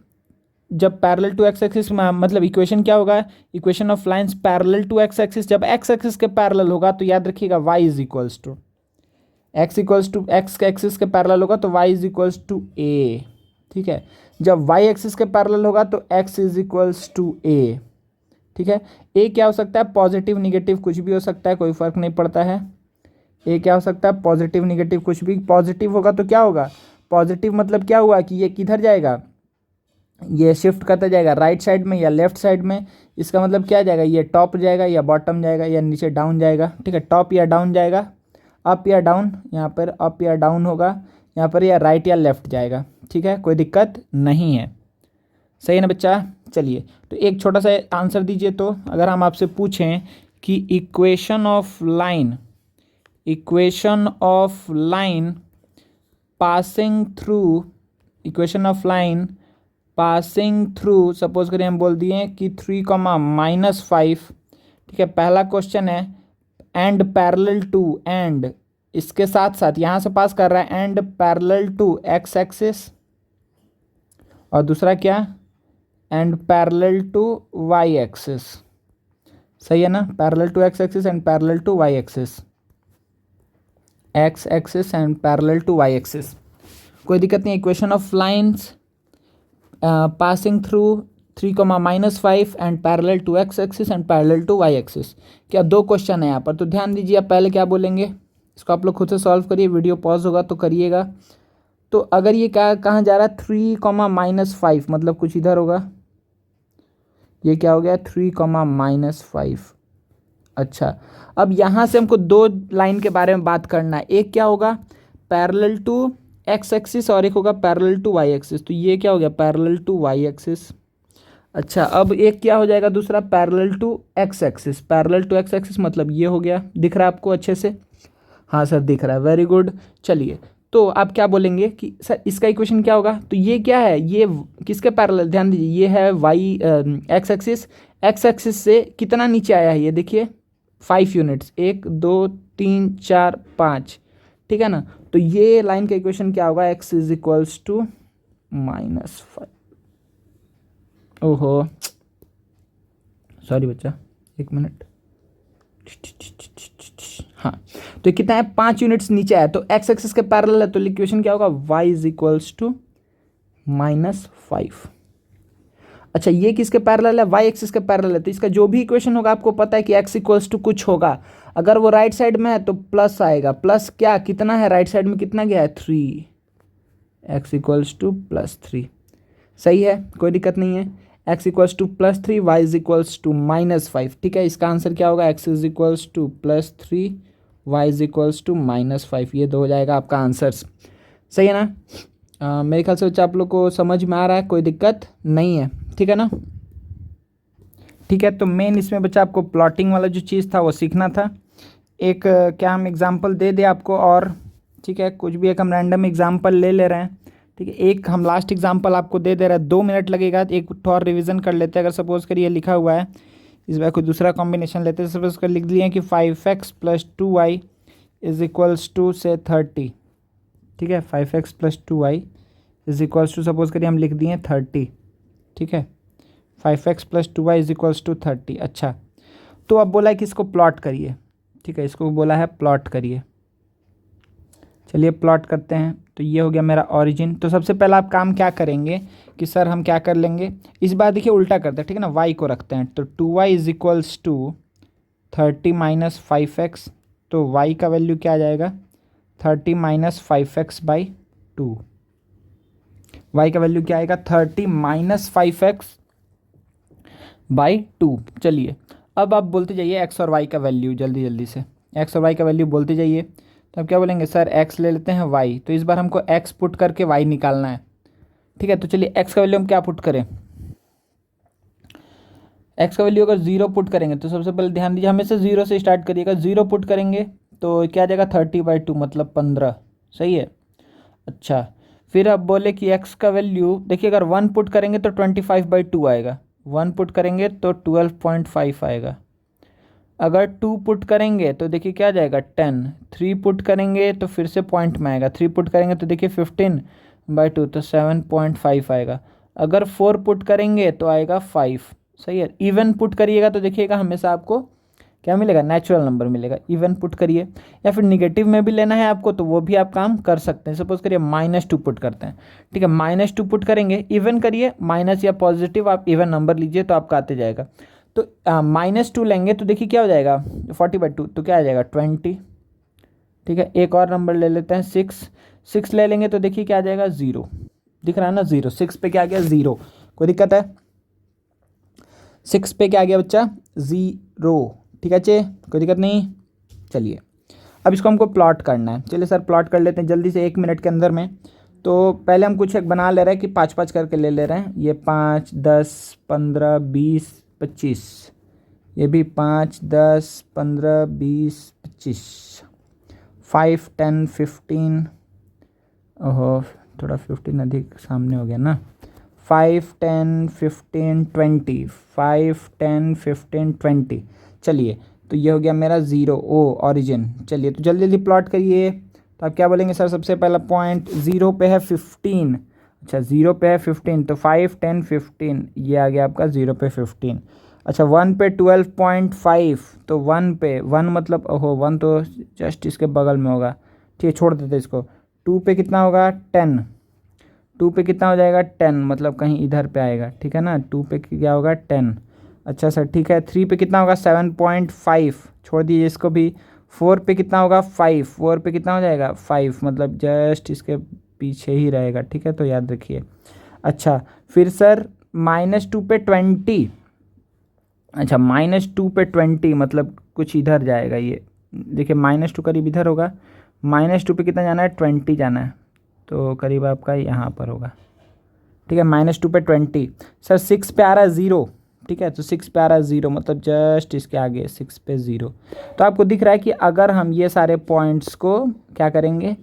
जब पैरेलल टू एक्स एक्सिस मतलब इक्वेशन क्या होगा, equation of lines parallel to X axis, जब एक्स एक्सिस के पैरेलल होगा तो याद रखिएगा Y is equals to X के एक्सिस के पैरेलल होगा तो Y is equals to A, ठीक है। जब वाई एक्सिस के पैरेलल होगा तो X is equals to A, ठीक है। ए क्या हो सकता है, पॉजिटिव निगेटिव कुछ भी हो सकता है, कोई फर्क नहीं पड़ता है। ए क्या हो सकता है, पॉजिटिव निगेटिव कुछ भी। पॉजिटिव होगा तो क्या होगा, पॉजिटिव मतलब क्या हुआ कि ये किधर जाएगा, ये शिफ्ट करता जाएगा राइट साइड में या लेफ्ट साइड में। इसका मतलब क्या जाएगा, ये टॉप जाएगा या बॉटम जाएगा या नीचे डाउन जाएगा, ठीक है, टॉप या डाउन जाएगा, अप या डाउन, यहाँ पर अप या डाउन होगा, यहाँ पर या राइट या लेफ्ट जाएगा, ठीक है, कोई दिक्कत नहीं है, सही है ना बच्चा। चलिए, तो एक छोटा सा आंसर दीजिए। तो अगर हम आपसे पूछें कि equation of line passing through suppose करिए हम बोल दिए कि 3,-5, ठीक है, पहला क्वेश्चन है, एंड पैरेलल टू, एंड इसके साथ साथ यहाँ से पास कर रहा है, and parallel to X axis, और दूसरा क्या, and parallel to Y axis, सही है ना, parallel to X axis and parallel to Y axis, X axis and parallel to Y axis, कोई दिक्कत नहीं। Equation of lines passing through 3,-5 and parallel to X axis and parallel to Y axis. क्या दो question है यहाँ पर, तो ध्यान दीजिए, आप पहले क्या बोलेंगे, इसको आप लोग खुद से सॉल्व करिए, वीडियो पॉज होगा तो करिएगा। तो अगर ये क्या कहाँ जा रहा है 3,-5 मतलब कुछ इधर होगा, ये क्या हो गया 3,-5। अच्छा, अब यहाँ से हमको दो लाइन के बारे में बात करना है, एक क्या होगा पैरेलल टू एक्स एक्सिस और एक होगा पैरेलल टू वाई एक्सिस, तो ये क्या हो गया पैरेलल टू वाई एक्सिस। अच्छा अब एक क्या हो जाएगा दूसरा parallel to X axis, parallel to X axis मतलब ये हो गया, दिख रहा है आपको अच्छे से? हाँ सर दिख रहा है, वेरी गुड। चलिए तो आप क्या बोलेंगे कि सर इसका इक्वेशन क्या होगा, तो ये क्या है, ये किसके पैरेलल, ध्यान दीजिए ये है Y X axis, X axis से कितना नीचे आया है ये देखिए 5 यूनिट्स, 1 2 3 4 5, ठीक है ना। तो ये लाइन का इक्वेशन क्या होगा, एक्स इज इक्वल्स टू -5। ओहो सॉरी बच्चा, 1 मिनट। हाँ तो ये कितना है 5 यूनिट्स नीचे आया, तो एक्स एक्सिस के पैरेलल है, तो इक्वेशन क्या होगा y इज इक्वल्स टू -5। अच्छा ये किसके पैरेलल है, y एक्सिस के पैरेलल है, तो इसका जो भी इक्वेशन होगा आपको पता है कि x इक्वल्स टू कुछ होगा, अगर वो राइट साइड में है तो प्लस आएगा, प्लस क्या कितना है राइट साइड में कितना गया है 3, x इक्वल्स टू +3, सही है कोई दिक्कत नहीं है। x equals to +3 y is equals to -5, ठीक है इसका आंसर क्या होगा x is equals to +3 y is equals to -5, ये दो हो जाएगा आपका आंसर, सही है ना। मेरे ख्याल से बच्चा आप लोग को समझ में आ रहा है, कोई दिक्कत नहीं है, ठीक है ना। ठीक है तो मेन इसमें बच्चा आपको प्लॉटिंग वाला जो चीज़ था वो सीखना था। एक क्या हम एग्जाम्पल दे दें आपको, और ठीक है कुछ भी एक हम रैंडम एग्जाम्पल ले ले रहे हैं, ठीक है एक हम लास्ट एग्जाम्पल आपको दे दे रहे हैं, 2 मिनट लगेगा, एक तो और रिवीजन कर लेते हैं। अगर सपोज करिए लिखा हुआ है, इस बार कोई दूसरा कॉम्बिनेशन लेते हैं, सपोज कर लिख दिए कि 5x + 2y is equals to से 30, ठीक है 5x + 2y is equals to suppose करिए हम लिख दिए 30, ठीक है 5x + 2y is equals to 30। अच्छा तो अब बोला है कि इसको प्लॉट करिए, ठीक है इसको बोला है प्लॉट करिए, चलिए प्लॉट करते हैं। तो ये हो गया मेरा ओरिजिन। तो सबसे पहला आप काम क्या करेंगे कि सर हम क्या कर लेंगे, इस बार देखिए उल्टा करते हैं, ठीक है ना, y को रखते हैं, तो 2y is equals to 30 - 5x, तो y का वैल्यू क्या आ जाएगा 30 - 5x/2, y का वैल्यू क्या आएगा 30 - 5x/2। चलिए अब आप बोलते जाइए x और y का वैल्यू, जल्दी जल्दी से x और y का वैल्यू बोलते जाइए। तो अब क्या बोलेंगे सर x ले लेते हैं y, तो इस बार हमको x पुट करके y निकालना है, ठीक है। तो चलिए x का वैल्यू हम क्या पुट करें, x का वैल्यू अगर 0 पुट करेंगे, तो सबसे पहले ध्यान दीजिए हमेशा 0 से स्टार्ट करिएगा, 0 पुट करेंगे तो क्या आ जाएगा 30/2 मतलब 15, सही है। अच्छा फिर अब बोले कि x का वैल्यू देखिए अगर 1 पुट करेंगे तो 25/2 आएगा, 1 पुट करेंगे तो 12.5 आएगा, अगर 2 पुट करेंगे तो देखिए क्या आ जाएगा 10, 3 पुट करेंगे तो फिर से पॉइंट में आएगा, 3 पुट करेंगे तो देखिए 15/2 तो 7.5 आएगा, अगर 4 पुट करेंगे तो आएगा 5, सही है। इवन पुट करिएगा तो देखिएगा हमेशा आपको क्या मिलेगा नेचुरल नंबर मिलेगा, इवन पुट करिए, या फिर निगेटिव में भी लेना है आपको तो वो भी आप काम कर सकते हैं। सपोज करिए -2 पुट करते हैं, ठीक है -2 पुट करेंगे, इवन करिए माइनस या पॉजिटिव आप इवन नंबर लीजिए तो आपका आते जाएगा। तो -2 लेंगे तो देखिए क्या हो जाएगा 40/2 तो क्या आ जाएगा 20, ठीक है। एक और नंबर ले लेते हैं 6 ले लेंगे तो देखिए क्या आ जाएगा 0, दिख रहा है ना 0, 6 पे क्या आ गया 0, कोई दिक्कत है 6 पे क्या आ गया बच्चा 0, ठीक है चे कोई दिक्कत नहीं। चलिए अब इसको हमको प्लॉट करना है, चलिए सर प्लॉट कर लेते हैं जल्दी से 1 मिनट के अंदर में। तो पहले हम कुछ एक बना ले रहे हैं कि 5-5 करके ले ले रहे हैं, ये 5 10 15 20 25, ये भी 5 10 15 20 25, 5 10 15, ओहो थोड़ा 15 अधिक सामने हो गया ना, 5 10 15 20, 5 10 15 20। चलिए तो ये हो गया मेरा 0 ओरिजिन। चलिए तो जल्दी जल्दी प्लॉट करिए। तो आप क्या बोलेंगे सर सबसे पहला पॉइंट 0 पे है 15, अच्छा 0 पे है 15 तो 5 10 15 ये आ गया आपका 0 पे 15। अच्छा 1 पे 12.5 तो 1 पे 1 मतलब ओहो 1 तो जस्ट इसके बगल में होगा, ठीक है छोड़ देते इसको। 2 पे कितना होगा 10, 2 पे कितना हो जाएगा 10 मतलब कहीं इधर पे आएगा, ठीक है ना 2 पे क्या होगा 10। अच्छा सर ठीक है 3 पे कितना होगा 7.5, छोड़ दीजिए इसको भी। 4 पे कितना होगा 5, 4 पे कितना हो जाएगा 5 मतलब जस्ट इसके पीछे ही रहेगा, ठीक है तो याद रखिए। अच्छा फिर सर -2 पे 20, अच्छा -2 पे 20 मतलब कुछ इधर जाएगा, ये देखिए -2 करीब इधर होगा, -2 पे कितना जाना है 20 जाना है, तो करीब आपका यहाँ पर होगा, ठीक है। -2 पे 20 सर, 6 पे आ रहा है 0, ठीक है। तो 6 पे आ रहा है 0, मतलब जस्ट इसके आगे 6 पे 0। तो आपको दिख रहा है कि अगर हम ये सारे पॉइंट्स को क्या करेंगे,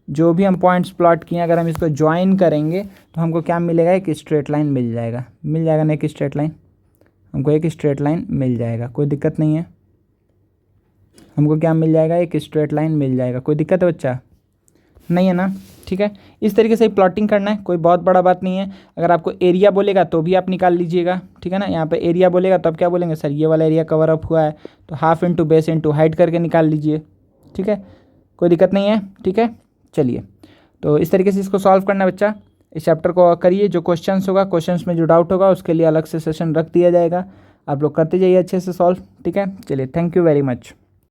जो भी हम पॉइंट्स प्लॉट किए अगर हम इसको ज्वाइन करेंगे तो हमको क्या मिलेगा, एक स्ट्रेट लाइन मिल जाएगा ना, एक स्ट्रेट लाइन, हमको एक स्ट्रेट लाइन मिल जाएगा, कोई दिक्कत नहीं है। हमको क्या मिल जाएगा, एक स्ट्रेट लाइन मिल जाएगा। कोई दिक्कत है बच्चा? नहीं है ना, ठीक है। इस तरीके से प्लॉटिंग करना है, कोई बहुत बड़ा बात नहीं है। अगर आपको एरिया बोलेगा तो भी आप निकाल लीजिएगा, ठीक है ना। यहाँ पे एरिया बोलेगा तो आप क्या बोलेंगे, सर ये वाला एरिया कवर अप हुआ है तो half into base into height करके निकाल लीजिए, ठीक है। कोई दिक्कत नहीं है, ठीक है। चलिए, तो इस तरीके से इसको सॉल्व करना है बच्चा। इस चैप्टर को करिए, जो क्वेश्चंस होगा, क्वेश्चंस में जो डाउट होगा उसके लिए अलग से सेशन रख दिया जाएगा, आप लोग करते जाइए अच्छे से सॉल्व, ठीक है। चलिए, थैंक यू वेरी मच।